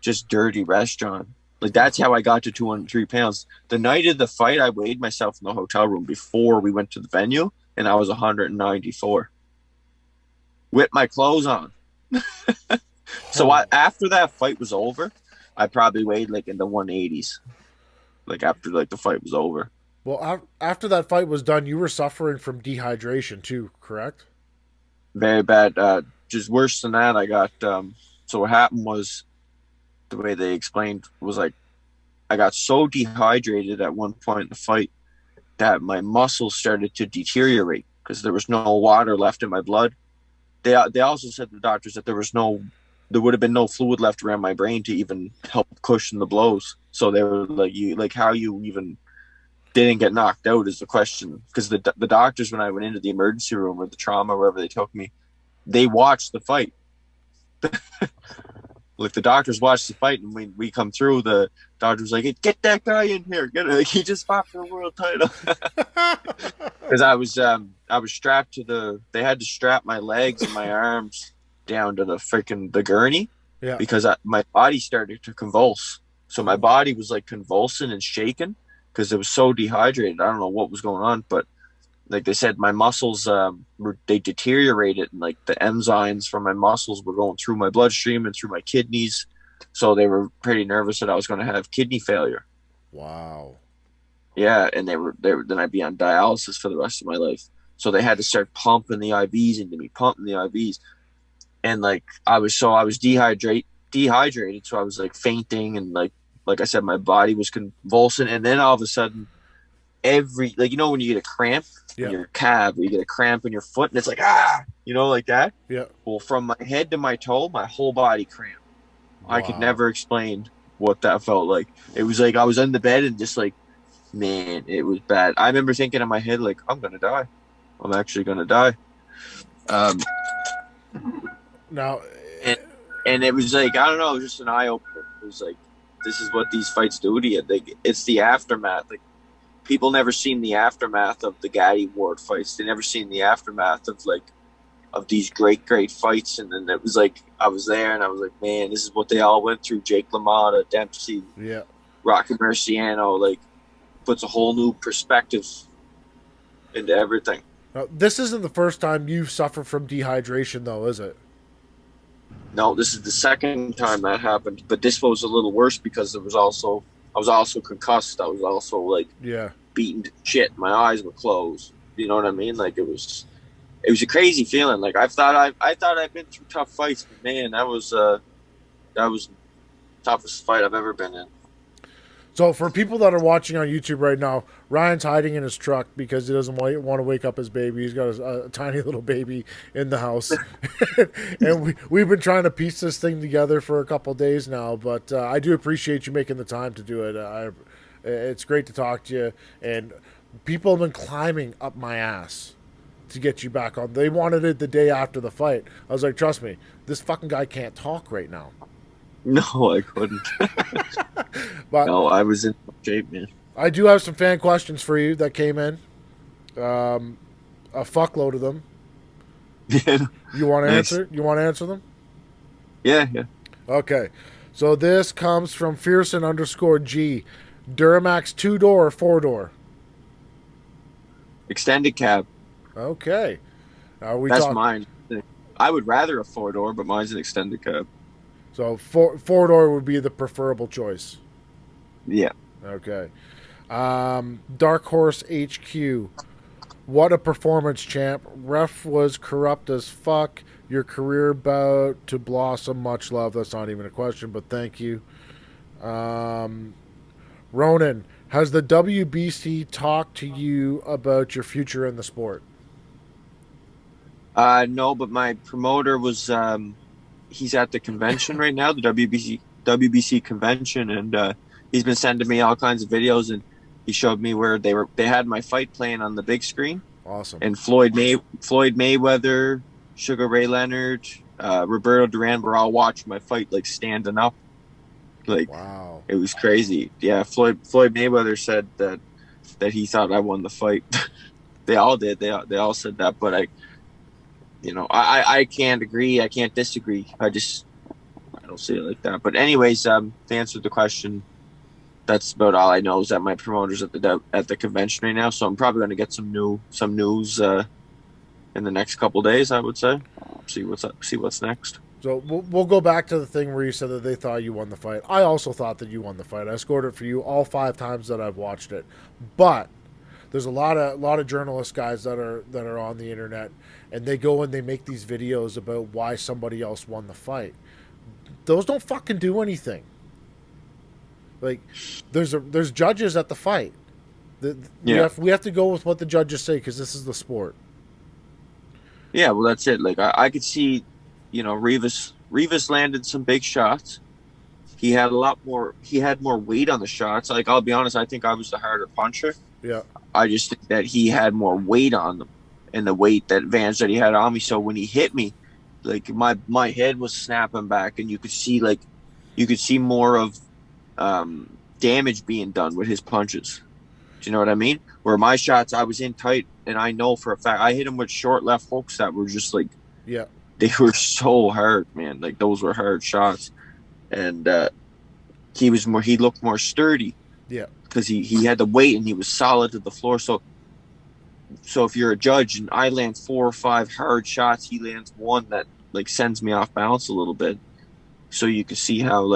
just dirty restaurant. Like that's how I got to 203 pounds. The night of the fight, I weighed myself in the hotel room before we went to the venue, and I was 194 with my clothes on. So after that fight was over, I probably weighed like in the 180s. Like after like the fight was over. Well, after that fight was done, you were suffering from dehydration too, correct? Very bad. Just worse than that, I got. So what happened was, the way they explained was like, I got so dehydrated at one point in the fight that my muscles started to deteriorate because there was no water left in my blood. They also said, the doctors, that there would have been no fluid left around my brain to even help cushion the blows. So they were like, how you even didn't get knocked out is the question. Because the doctors, when I went into the emergency room or the trauma, wherever they took me, they watched the fight. Like the doctors watched the fight, and when we come through, the doctor was like, "Hey, get that guy in here! He just fought for the world title." Because I was strapped to they had to strap my legs and my arms down to the gurney, Yeah. because my body started to convulse. So my body was like convulsing and shaking because it was so dehydrated. I don't know what was going on, but like they said, my muscles they deteriorated, and like the enzymes from my muscles were going through my bloodstream and through my kidneys. So they were pretty nervous that I was going to have kidney failure. Wow. Yeah, and they were then I'd be on dialysis for the rest of my life. So they had to start pumping the IVs into me, and like I was dehydrated, so I was like fainting, and like I said, my body was convulsing, and then all of a sudden, when you get a cramp in your calf, or you get a cramp in your foot, and it's like like that. Yeah. Well, from my head to my toe, my whole body cramped. Wow. I could never explain what that felt like. It was like I was in the bed and just like, man, it was bad. I remember thinking in my head, like, I'm gonna die. I'm actually gonna die. Now, and it was like, I don't know, it was just an eye opener. It was like, this is what these fights do to you. It's the aftermath. Like, people never seen the aftermath of the Gaddy Ward fights. They never seen the aftermath of these great fights. And then it was like, I was there and I was like, man, this is what they all went through. Jake LaMotta, Dempsey, Rocky Marciano, like, puts a whole new perspective into everything. Now, this isn't the first time you've suffered from dehydration, though, is it? No, this is the second time that happened, but this was a little worse because I was also concussed. I was also like Yeah. beaten to shit. My eyes were closed. You know what I mean? Like it was a crazy feeling. Like I thought I'd been through tough fights, but man, that was the toughest fight I've ever been in. So for people that are watching on YouTube right now, Ryan's hiding in his truck because he doesn't want to wake up his baby. He's got a tiny little baby in the house, and we've been trying to piece this thing together for a couple of days now. But I do appreciate you making the time to do it. It's great to talk to you, and people have been climbing up my ass to get you back on. They wanted it the day after the fight. I was like, trust me, this fucking guy can't talk right now. No, I couldn't. But no, I was in shape, man. I do have some fan questions for you that came in. A fuckload of them. Yeah. You want to Nice. answer? You want to answer them? Yeah. Okay. So this comes from Fearson_G. Duramax 2-door or 4-door? Extended cab. Okay. That's mine. I would rather a 4-door, but mine's an extended cab. So 4-door would be the preferable choice. Yeah. Okay. Dark Horse HQ. What a performance, champ. Ref was corrupt as fuck. Your career about to blossom. Much love. That's not even a question, but thank you. Ronan, has the WBC talked to you about your future in the sport? No, but my promoter was he's at the convention right now, the WBC convention, and he's been sending me all kinds of videos, and he showed me where they had my fight playing on the big screen. Awesome. And Floyd Mayweather, Sugar Ray Leonard, Roberto Duran were all watching my fight, like standing up. Like, wow, it was crazy. Yeah, Floyd Mayweather said that he thought I won the fight. They all did. They all said that, but I can't agree. I can't disagree. I don't see it like that. But anyways, to answer the question, that's about all I know is that my promoter's at the convention right now. So I'm probably going to get some news in the next couple days. I would say, see what's next. So we'll go back to the thing where you said that they thought you won the fight. I also thought that you won the fight. I scored it for you all 5 times that I've watched it. But there's a lot of journalist guys that are on the internet, and they go and they make these videos about why somebody else won the fight. Those don't fucking do anything. Like, there's judges at the fight. We have to go with what the judges say because this is the sport. Yeah, well, that's it. Like I could see, Rivas landed some big shots. He had more weight on the shots. Like, I'll be honest, I think I was the harder puncher. Yeah. I just think that he had more weight on them, and the weight that advantage that he had on me. So when he hit me, like my head was snapping back, and you could see more of damage being done with his punches. Do you know what I mean? Where my shots, I was in tight, and I know for a fact I hit him with short left hooks that were just like, yeah, they were so hard, man. Like, those were hard shots, and he looked more sturdy. Yeah, because he had the weight and he was solid to the floor. So if you're a judge and I land 4 or 5 hard shots, he lands one that like sends me off balance a little bit. So you can see how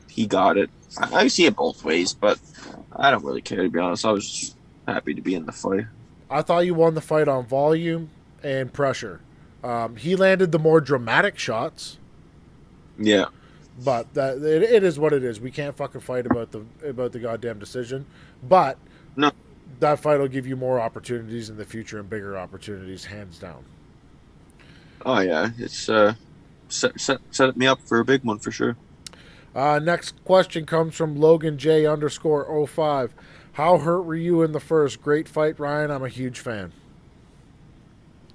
he got it. I see it both ways, but I don't really care, to be honest. I was just happy to be in the fight. I thought you won the fight on volume and pressure. He landed the more dramatic shots. Yeah. But it is what it is. We can't fucking fight about the goddamn decision. But no, that fight will give you more opportunities in the future and bigger opportunities, hands down. Oh yeah, it's set me up for a big one for sure. Next question comes from Logan J_05. How hurt were you in the first? Great fight, Ryan. I'm a huge fan.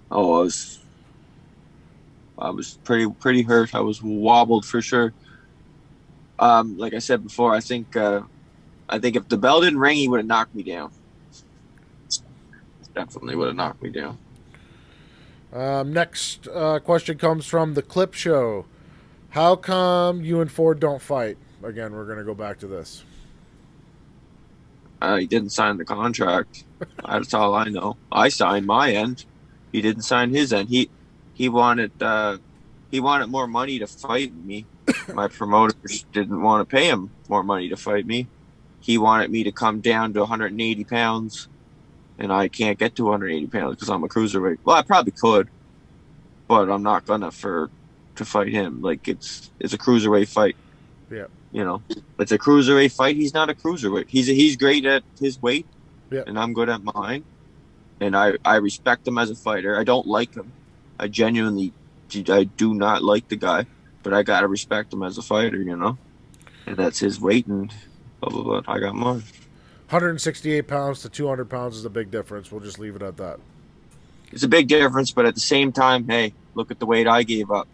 Oh, I was pretty hurt. I was wobbled for sure. Like I said before, I think if the bell didn't ring, he would have knocked me down. Definitely would have knocked me down. Next question comes from the Clip Show. How come you and Ford don't fight? Again, we're going to go back to this. He didn't sign the contract. That's all I know. I signed my end. He didn't sign his end. He wanted he wanted more money to fight me. My promoters didn't want to pay him more money to fight me. He wanted me to come down to 180 pounds, and I can't get to 180 pounds because I'm a cruiserweight. Well, I probably could, but I'm not gonna to fight him. Like it's a cruiserweight fight. Yeah. You know, it's a cruiserweight fight. He's not a cruiserweight. He's great at his weight, and I'm good at mine. And I respect him as a fighter. I don't like him. I do not like the guy, but I gotta respect him as a fighter. You know, and that's his weight, and blah blah blah. I got mine. 168 pounds to 200 pounds is a big difference. We'll just leave it at that. It's a big difference, but at the same time, hey, look at the weight I gave up.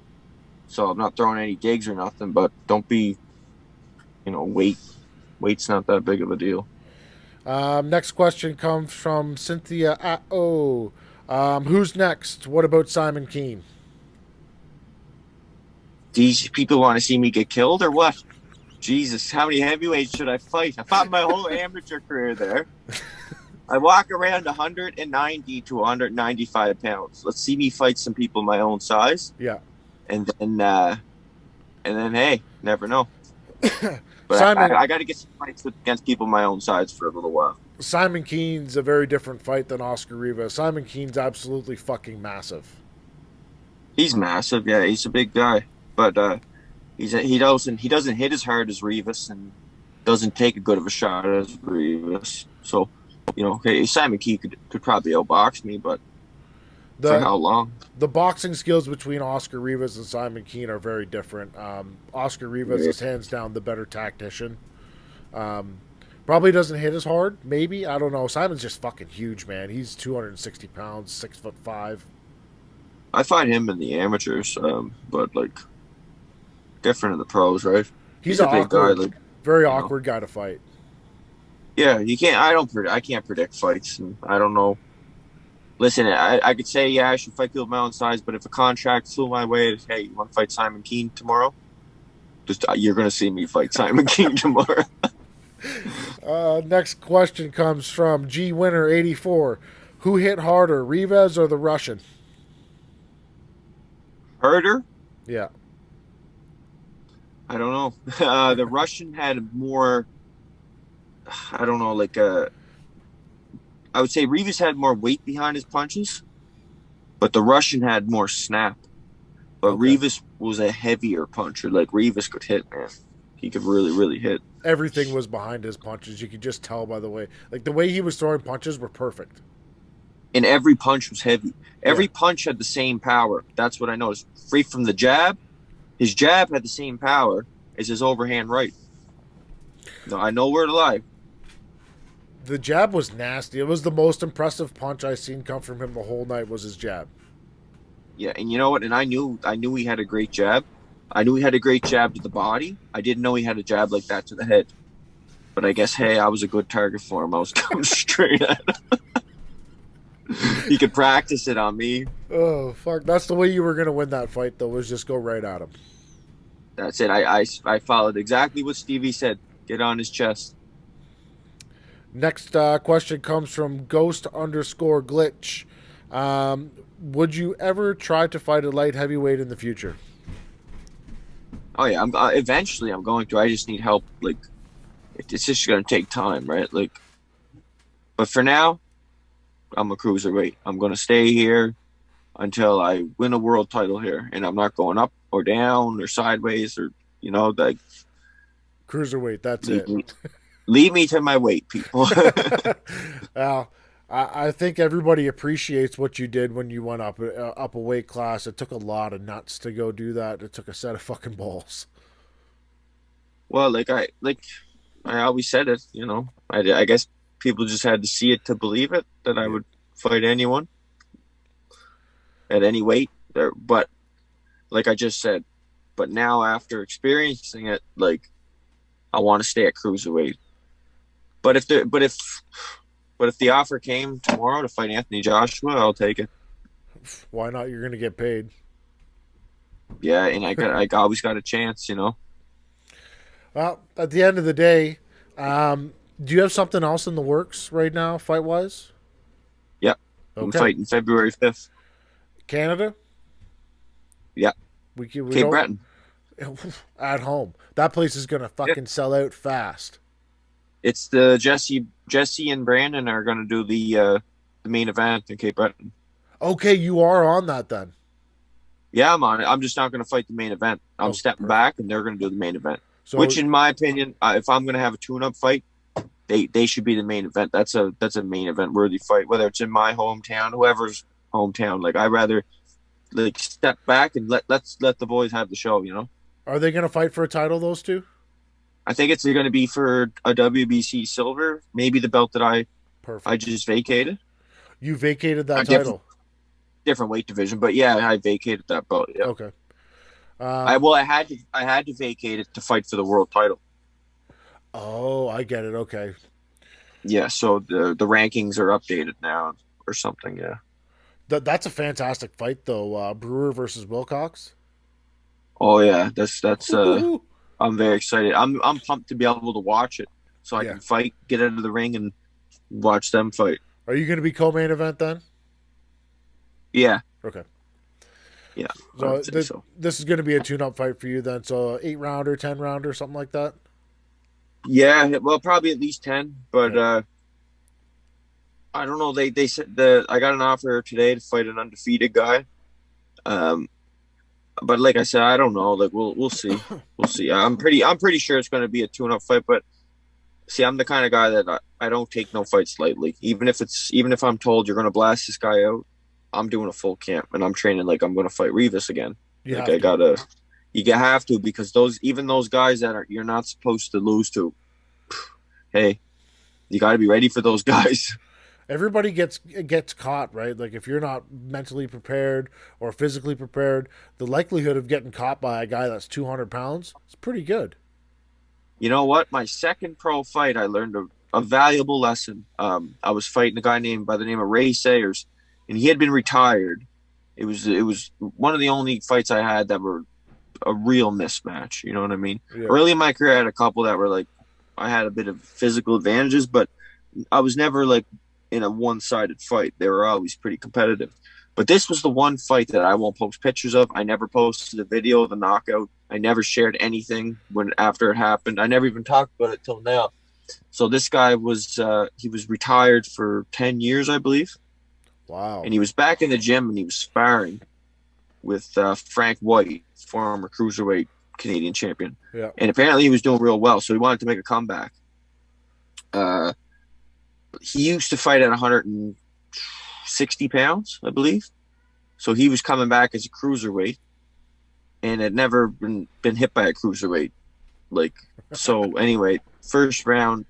So I'm not throwing any digs or nothing, but don't be, weight's not that big of a deal. Next question comes from Cynthia. Who's next? What about Simon Keane? These people want to see me get killed or what? Jesus, how many heavyweights should I fight? I fought my whole amateur career there. I walk around 190 to 195 pounds. Let's see me fight some people my own size. Yeah. And then, hey, never know. But Simon, I got to get some fights against people my own size for a little while. Simon Keane's a very different fight than Oscar Rivas. Simon Keane's absolutely fucking massive. He's massive, yeah. He's a big guy, but he doesn't hit as hard as Rivas and doesn't take a good of a shot as Rivas. So, hey, Simon Keane could probably outbox me, but for how long? The boxing skills between Oscar Rivas and Simon Keane are very different. Oscar Rivas is hands down the better tactician. Probably doesn't hit as hard, maybe. I don't know. Simon's just fucking huge, man. He's 260 pounds, 6'5". I find him in the amateurs, but like different in the pros, right? He's a big guy, very awkward guy to fight. Yeah, you can't. I can't predict fights, and I don't know. Listen, I could say, yeah, I should fight people of my own size, but if a contract flew my way, hey, you want to fight Simon Keane tomorrow? You're going to see me fight Simon Keane tomorrow. Next question comes from G Winner 84. Who hit harder, Rivas or the Russian? Harder? Yeah. I don't know. The Russian had more. I don't know, I would say Rivas had more weight behind his punches, but the Russian had more snap. But okay. Rivas was a heavier puncher. Like, Rivas could hit, man. He could really, really hit. Everything was behind his punches. You could just tell by the way. Like, the way he was throwing punches were perfect. And every punch was heavy. Every punch had the same power. That's what I noticed. Free from the jab, his jab had the same power as his overhand right. No, I know where to lie. The jab was nasty. It was the most impressive punch I seen come from him the whole night was his jab. Yeah, and you know what? And I knew he had a great jab. I knew he had a great jab to the body. I didn't know he had a jab like that to the head. But I guess, hey, I was a good target for him. I was coming straight at him. He could practice it on me. Oh, fuck. That's the way you were going to win that fight, though, was just go right at him. That's it. I followed exactly what Stevie said. Get on his chest. Next question comes from Ghost_Glitch. Would you ever try to fight a light heavyweight in the future? Oh yeah, eventually I'm going to. I just need help. Like, it's just going to take time, right? Like, but for now, I'm a cruiserweight. I'm going to stay here until I win a world title here, and I'm not going up or down or sideways or like cruiserweight. That's it. Leave me to my weight, people. Well, I think everybody appreciates what you did when you went up a weight class. It took a lot of nuts to go do that. It took a set of fucking balls. Well, I always said it. I guess people just had to see it to believe it that I would fight anyone at any weight. But like I just said, but now after experiencing it, I want to stay at cruiserweight. But if the offer came tomorrow to fight Anthony Joshua, I'll take it. Why not? You're going to get paid. Yeah, and I always got a chance, Well, at the end of the day, do you have something else in the works right now, fight-wise? Yep. Okay. I'm fighting February 5th. Canada? Yeah. We Cape don't Breton. at home. That place is gonna fucking sell out fast. It's the Jesse and Brandon are going to do the main event in Cape Breton. Okay, you are on that then. Yeah, I'm on it. I'm just not going to fight the main event. I'm stepping Perfect. back, and they're going to do the main event. So, Which, in my opinion, if I'm going to have a tune-up fight, they should be the main event. That's a main event worthy fight, whether it's in my hometown, whoever's hometown. Like, I'd rather like step back and let the boys have the show. You know. are they gonna fight for a title? Those two. I think it's going to be for a WBC silver, maybe the belt that I Perfect. just vacated. You vacated that Different- title. Different weight division, but yeah, I vacated that belt. Yeah. Okay. I had to vacate it to fight for the world title. Oh, I get it. Okay. Yeah, so the rankings are updated now or something. Yeah. That's a fantastic fight though. Brewer versus Wilcox. Oh yeah, that's Woo-hoo. I'm very excited. I'm pumped to be able to watch it, so I Yeah. can fight, get out of the ring, and watch them fight. Are you gonna be co-main event then? Yeah, Okay. yeah. I So would say so. this is gonna be a tune-up fight for you then. So 8-rounder, 10-rounder, something like that. Yeah, well, probably at least 10, but Okay. I don't know. They said I got an offer today to fight an undefeated guy. But like I said, I don't know. Like we'll see. We'll see. I'm pretty sure it's going to be a tune-up fight. But see, I'm the kind of guy that I don't take no fights lightly. Even if I'm told you're going to blast this guy out, I'm doing a full camp and I'm training like I'm going to fight Rivas again. You Like have to. you have to, because those guys that you're not supposed to lose to. Hey, you got to be ready for those guys. Everybody gets caught, right? Like if you're not mentally prepared or physically prepared, the likelihood of getting caught by a guy that's 200 pounds is pretty good. You know what? My second pro fight, I learned a valuable lesson. I was fighting a guy by the name of Ray Sayers, and he had been retired. It was one of the only fights I had that were a real mismatch. You know what I mean? Yeah. Early in my career, I had a couple that were like, I had a bit of physical advantages, but I was never like in a one-sided fight. They were always pretty competitive. But this was the one fight that I won't post pictures of. I never posted a video of the knockout. I never shared anything after it happened. I never even talked about it till now. So this guy was he was retired for 10 years, I believe. Wow. And he was back in the gym and he was sparring with Frank White, former cruiserweight Canadian champion. Yeah. And apparently he was doing real well, so he wanted to make a comeback. He used to fight at 160 pounds, I believe. So he was coming back as a cruiserweight and had never been hit by a cruiserweight. Like, so anyway, first round,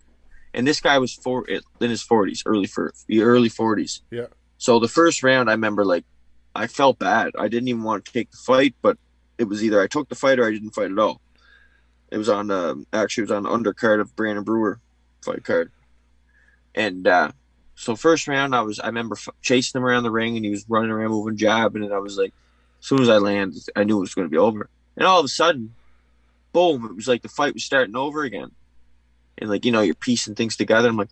and this guy was in his 40s, early 40s. Yeah. So the first round, I remember, like, I felt bad. I didn't even want to take the fight, but it was either I took the fight or I didn't fight at all. It was on actually it was on the undercard of Brandon Brewer fight card. And so first round, I remember chasing him around the ring, and he was running around moving, jabbing, and I was like, as soon as I landed, I knew it was going to be over. And all of a sudden, boom, it was like the fight was starting over again. And like, you know, you're piecing things together. I'm like,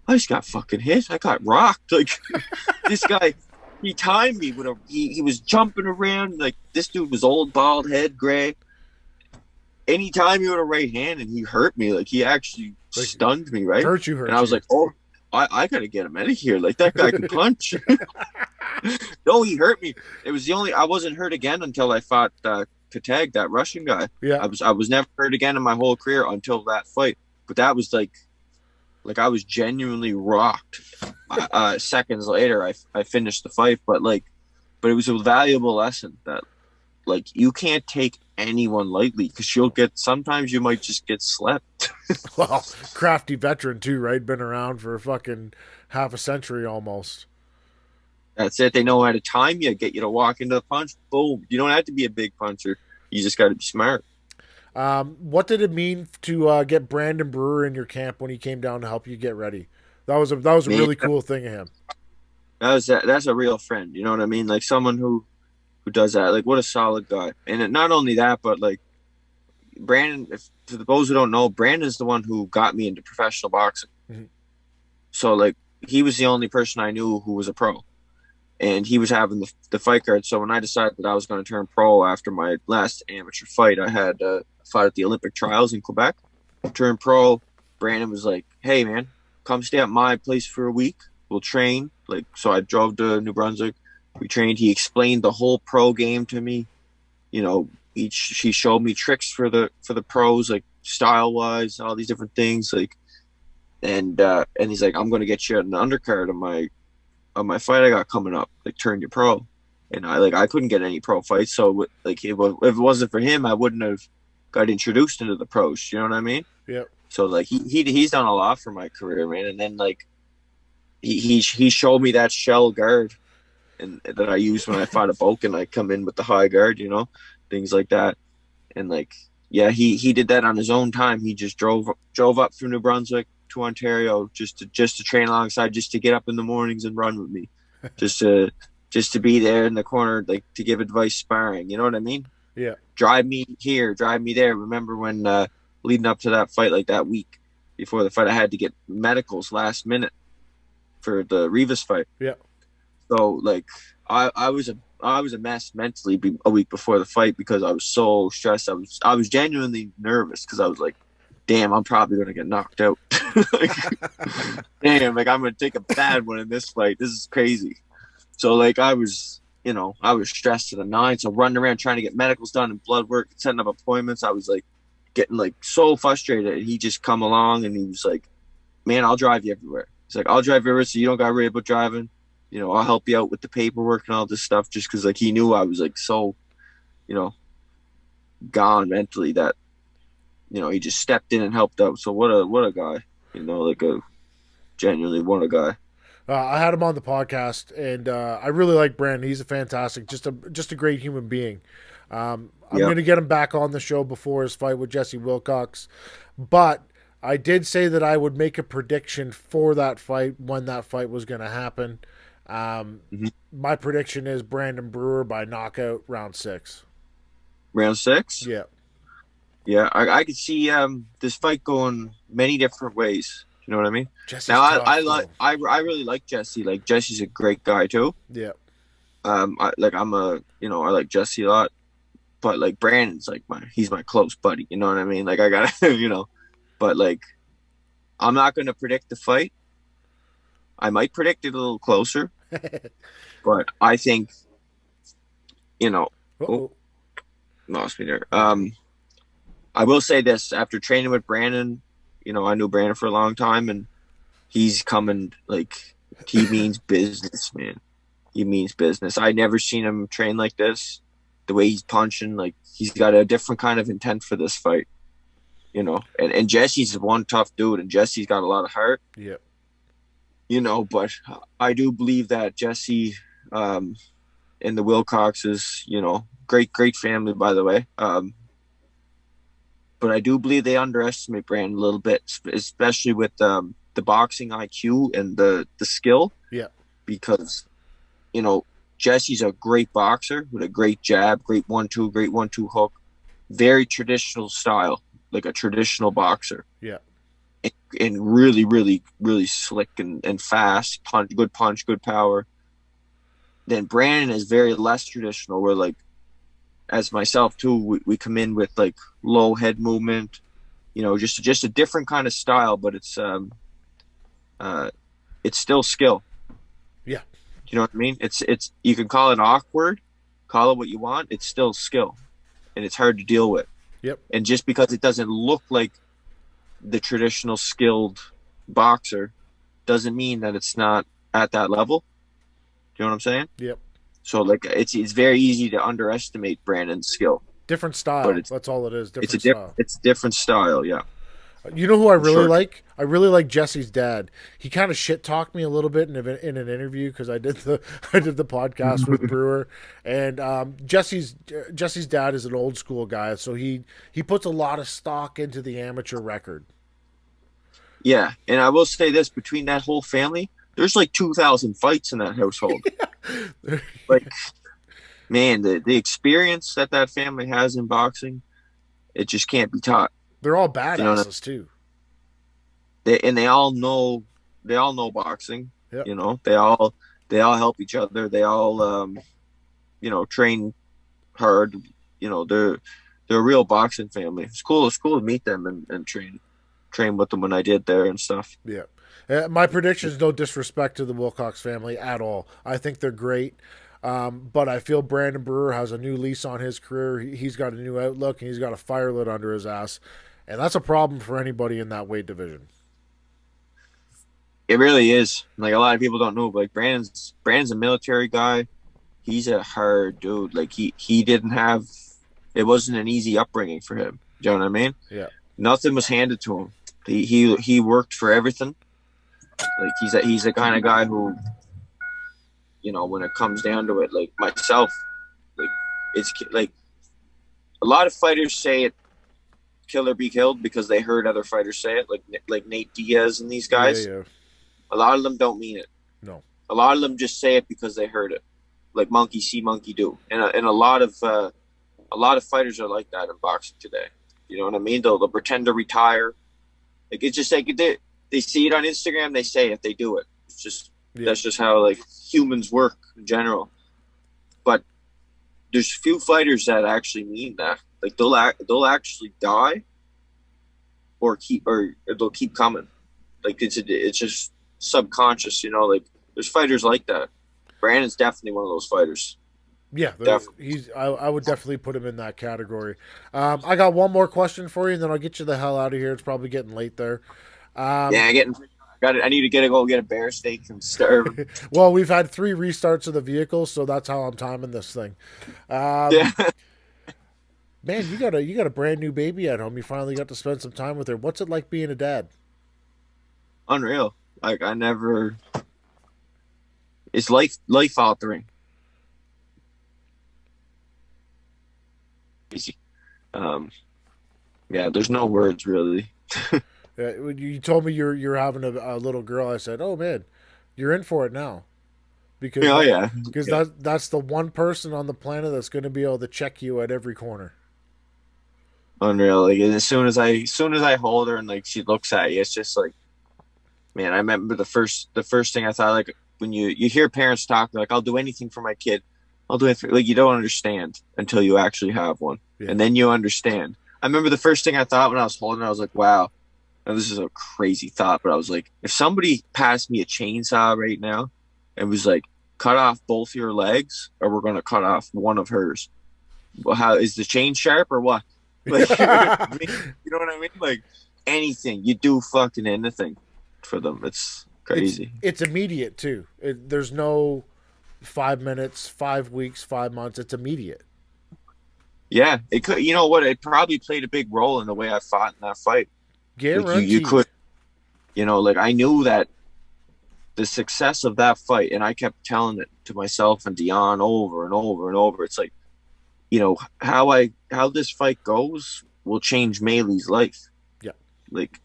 I just got fucking hit. I got rocked. Like, this guy, he timed me with he was jumping around. Like, this dude was old, bald head, gray. Anytime he with a right hand, and he hurt me. Like, he actually stunned me, right? Hurt you. And I was like, oh, I got to get him out of here. Like, that guy could punch. No, he hurt me. It was I wasn't hurt again until I fought Katag, that Russian guy. Yeah. I was never hurt again in my whole career until that fight. But that was like I was genuinely rocked. Seconds later, I finished the fight, but it was a valuable lesson that, like, you can't take anyone lightly, because sometimes you might just get slept. Well, crafty veteran too, right? Been around for fucking half a century almost. That's it. They know how to time you, get you to walk into the punch. Boom. You don't have to be a big puncher. You just got to be smart. What did it mean to get Brandon Brewer in your camp when he came down to help you get ready? That was a really cool thing of him. That's a real friend. You know what I mean? Like, someone who does that. Like, what a solid guy. And not only that, but like, Brandon, for those who don't know, Brandon's the one who got me into professional boxing. Mm-hmm. So like, he was the only person I knew who was a pro. and he was having the fight card. So when I decided that I was going to turn pro after my last amateur fight, I had fought at the Olympic trials in Quebec. Turned pro. Brandon was like, "Hey man, come stay at my place for a week. We'll train." Like, so I drove to New Brunswick. We trained. He explained the whole pro game to me. You know, he showed me tricks for the pros, like style wise, all these different things. Like, and he's like, "I'm going to get you an undercard of my fight I got coming up. Like, turn you pro." And I couldn't get any pro fights, so like if it wasn't for him, I wouldn't have got introduced into the pros. You know what I mean? Yep. So like he's done a lot for my career, man. And then like he showed me that shell guard and that I use when I fight a Boken. I come in with the high guard, you know, things like that. And like, yeah, he did that on his own time. He just drove up from New Brunswick to Ontario just to train alongside, just to get up in the mornings and run with me, just to be there in the corner, like to give advice, sparring. You know what I mean? Yeah. Drive me here, drive me there. Remember when leading up to that fight, like that week before the fight, I had to get medicals last minute for the Rivas fight. Yeah. So like I was a mess mentally a week before the fight because I was so stressed. I was genuinely nervous because I was like, damn, I'm probably gonna get knocked out. Like, damn, like I'm gonna take a bad one in this fight. This is crazy. So like I was stressed to the nine. So running around trying to get medicals done and blood work and setting up appointments, I was like getting like so frustrated. And he just come along and he was like, "Man, I'll drive you everywhere." He's like, "I'll drive you everywhere, so you don't got to worry about driving. You know, I'll help you out with the paperwork and all this stuff." Just because like he knew I was like so, you know, gone mentally that, you know, he just stepped in and helped out. So what a guy, you know, like a genuinely what a guy. I had him on the podcast, and I really like Brandon. He's a fantastic, just a great human being. I'm going to get him back on the show before his fight with Jesse Wilcox, but I did say that I would make a prediction for that fight when that fight was going to happen. My prediction is Brandon Brewer by knockout round 6. Round 6? Yeah. Yeah, I could see this fight going many different ways. You know what I mean? Jesse's now tough, I really like Jesse. Like Jesse's a great guy too. Yeah. I like Jesse a lot, but like Brandon's like he's my close buddy. You know what I mean? Like I gotta, you know, but like I'm not gonna predict the fight. I might predict it a little closer, but I think, you know, lost me there. I will say this: after training with Brandon, you know, I knew Brandon for a long time, and he's coming like he means business, man. He means business. I never seen him train like this. The way he's punching, like he's got a different kind of intent for this fight, you know. And Jesse's one tough dude, and Jesse's got a lot of heart. Yeah. You know, but I do believe that Jesse and the Wilcoxes, you know, great family, by the way. But I do believe they underestimate Brandon a little bit, especially with the boxing IQ and the skill. Yeah. Because, you know, Jesse's a great boxer with a great jab, great 1-2, great 1-2 hook, very traditional style, like a traditional boxer. Yeah. And really, really, really slick and fast, good punch, good power. Then Brandon is very less traditional, where like, as myself too, we come in with like low head movement, you know, just a different kind of style, but it's still skill. Yeah. You know what I mean? It's you can call it awkward, call it what you want. It's still skill, and it's hard to deal with. Yep. And just because it doesn't look like the traditional skilled boxer doesn't mean that it's not at that level. Do you know what I'm saying? Yep. So like it's very easy to underestimate Brandon's skill. Different style. That's all it is. Style. It's a different style, yeah. You know who I really like? I really like Jesse's dad. He kind of shit talked me a little bit in an interview because I did the podcast with Brewer, and Jesse's dad is an old school guy, so he puts a lot of stock into the amateur record. Yeah, and I will say this: between that whole family, there's like 2,000 fights in that household. Like, man, the experience that family has in boxing, it just can't be taught. They're all badasses too. They all know boxing. Yep. You know, they all they all help each other. They all, train hard. They're a real boxing family. It's cool. It's cool to meet them and train with them when I did there and stuff. Yeah. My prediction is no disrespect to the Wilcox family at all. I think they're great. But I feel Brandon Brewer has a new lease on his career. He's got a new outlook, and he's got a fire lit under his ass. And that's a problem for anybody in that weight division. It really is. Like, a lot of people don't know, but like Brandon's a military guy. He's a hard dude. Like, he didn't have, it wasn't an easy upbringing for him. Do you know what I mean? Yeah. Nothing was handed to him. He worked for everything. Like, he's the kind of guy who, when it comes down to it, like myself, like, it's like a lot of fighters say it, kill or be killed, because they heard other fighters say it, like Nate Diaz and these guys. Yeah. A lot of them don't mean it. No. A lot of them just say it because they heard it. Like monkey see, monkey do. And a lot of fighters are like that in boxing today. You know what I mean? They'll pretend to retire. Like, it's just like they see it on Instagram, they say it, they do it. It's just That's just how like humans work in general. But there's few fighters that actually mean that. Like, they'll actually die, or they'll keep coming. Like, it's just subconscious, Like, there's fighters like that. Brandon's definitely one of those fighters. Yeah, I would definitely put him in that category. I got one more question for you, and then I'll get you the hell out of here. It's probably getting late there. I need to go get a bear steak and starve. Well, we've had 3 restarts of the vehicle, so that's how I'm timing this thing. Yeah. Man, you got a brand new baby at home. You finally got to spend some time with her. What's it like being a dad? Unreal. Like, it's life altering. Easy. Yeah, there's no words really. When you told me you're having a little girl, I said, "Oh man, you're in for it now," because that's the one person on the planet that's going to be able to check you at every corner. Unreal. Like, as soon as I hold her and like she looks at you, it's just like, man. I remember the first thing I thought, like, when you hear parents talk, like, I'll do anything for my kid. I'll do it for, like, you don't understand until you actually have one, and then you understand. I remember the first thing I thought when I was holding her, I was like, wow. Now, this is a crazy thought, but I was like, if somebody passed me a chainsaw right now and was like, cut off both your legs, or we're going to cut off one of hers. Well, how is the chain sharp or what? Like, you know what I mean? Like, anything, you do fucking anything for them. It's crazy. It's immediate too. There's no 5 minutes, 5 weeks, 5 months. It's immediate. Yeah, it could. You know what? It probably played a big role in the way I fought in that fight. Guaranteed. Like, you could, like, I knew that the success of that fight, and I kept telling it to myself and Dion over and over and over. It's like, how this fight goes will change Maylee's life. Yeah. Like,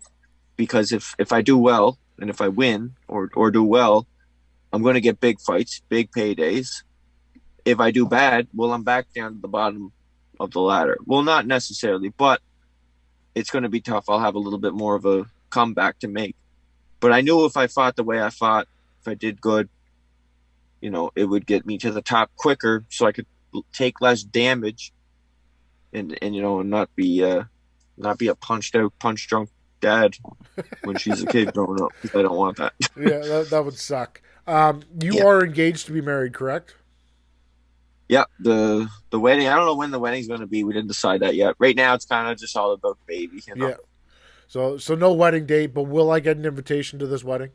because if I do well, and if I win or do well, I'm going to get big fights, big paydays. If I do bad, well, I'm back down to the bottom of the ladder. Well, not necessarily, but it's going to be tough. I'll have a little bit more of a comeback to make. But I knew if I fought the way I fought, if I did good, it would get me to the top quicker, so I could take less damage and not be a punch drunk dad when she's a kid growing up. I don't want that. Yeah, that would suck. You are engaged to be married, correct? Yeah, the wedding, I don't know when the wedding's going to be. We didn't decide that yet. Right now, it's kind of just all about baby. Yeah. So no wedding date, but will I get an invitation to this wedding?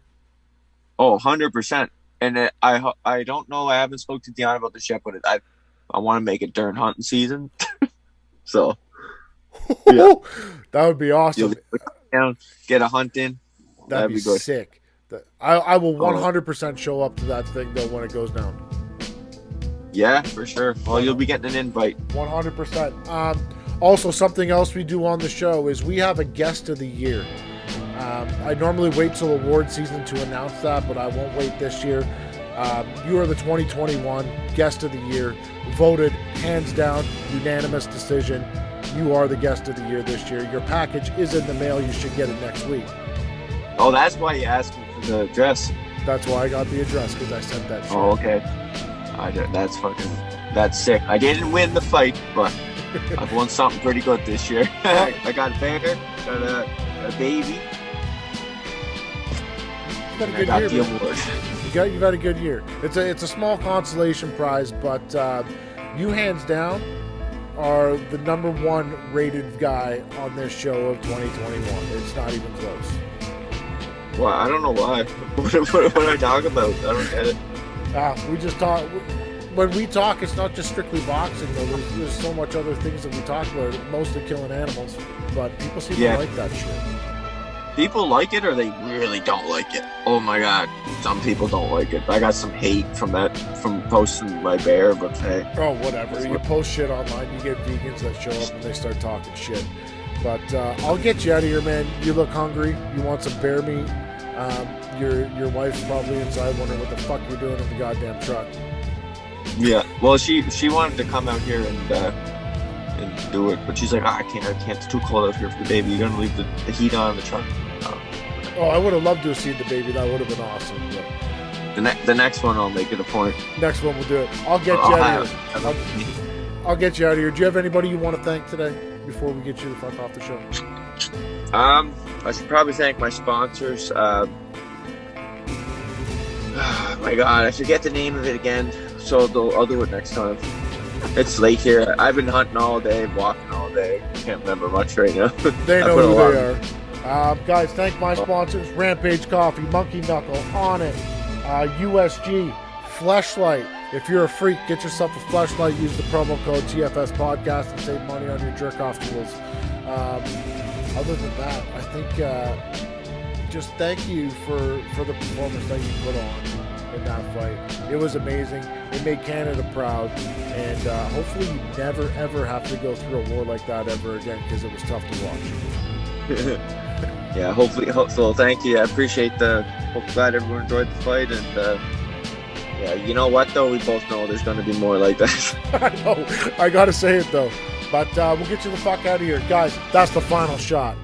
Oh, 100%. And I don't know. I haven't spoke to Dion about this yet, but I want to make it during hunting season. So, yeah. That would be awesome. Get a hunt in. That'd be good. Sick. I will 100% show up to that thing though when it goes down. Yeah, for sure. Well, you'll be getting an invite. 100%. Also, something else we do on the show is we have a guest of the year. I normally wait till award season to announce that, but I won't wait this year. You are the 2021 guest of the year, voted hands down, unanimous decision. You are the guest of the year this year. Your package is in the mail. You should get it next week. Oh, that's why you asked me for the dress. That's why I got the address, because I sent that shit. Oh, okay. That's sick. I didn't win the fight, but I've won something pretty good this year. I got a bear, got a baby. You got a good I got year, the man. award. You've had a good year. It's a small consolation prize, but you hands down are the number 1 rated guy on this show of 2021. It's not even close. Well, I don't know why. What are I talking about? I don't get it. We just talk. When we talk, it's not just strictly boxing, though. There's so much other things that we talk about, mostly killing animals. But people seem to like that shit. People like it, or they really don't like it. Oh my god, some people don't like it. I got some hate from posting my bear, but hey. Oh, whatever. You post shit online, you get vegans that show up and they start talking shit. But I'll get you out of here, man. You look hungry. You want some bear meat. Your wife's probably inside wondering what the fuck you're doing in the goddamn truck. Yeah. Well, she wanted to come out here and do it, but she's like, I can't. It's too cold out here for the baby. You're gonna leave the heat on in the truck. Oh, I would have loved to have seen the baby. That would have been awesome. But the next one, I'll make it a point. next one we'll do it. I'll get you out of here. I'll get you out of here. Do you have anybody you want to thank today before we get you the fuck off the show? I should probably thank my sponsors. My God, I forget the name of it again. So I'll do it next time. It's late here. I've been hunting all day, walking all day. Can't remember much right now. They know who they are. Guys, thank my sponsors: Rampage Coffee, Monkey Knuckle, On It, USG, Fleshlight. If you're a freak, get yourself a Fleshlight. Use the promo code TFS Podcast and save money on your jerk-off tools. Other than that, I think just thank you for the performance that you put on in that fight. It was amazing. It made Canada proud, and hopefully you never ever have to go through a war like that ever again, because it was tough to watch. Yeah, hopefully. So thank you. I appreciate glad everyone enjoyed the fight, and yeah, you know what though, we both know there's going to be more like that. I know. I gotta say it though. But we'll get you the fuck out of here, guys. That's the final shot.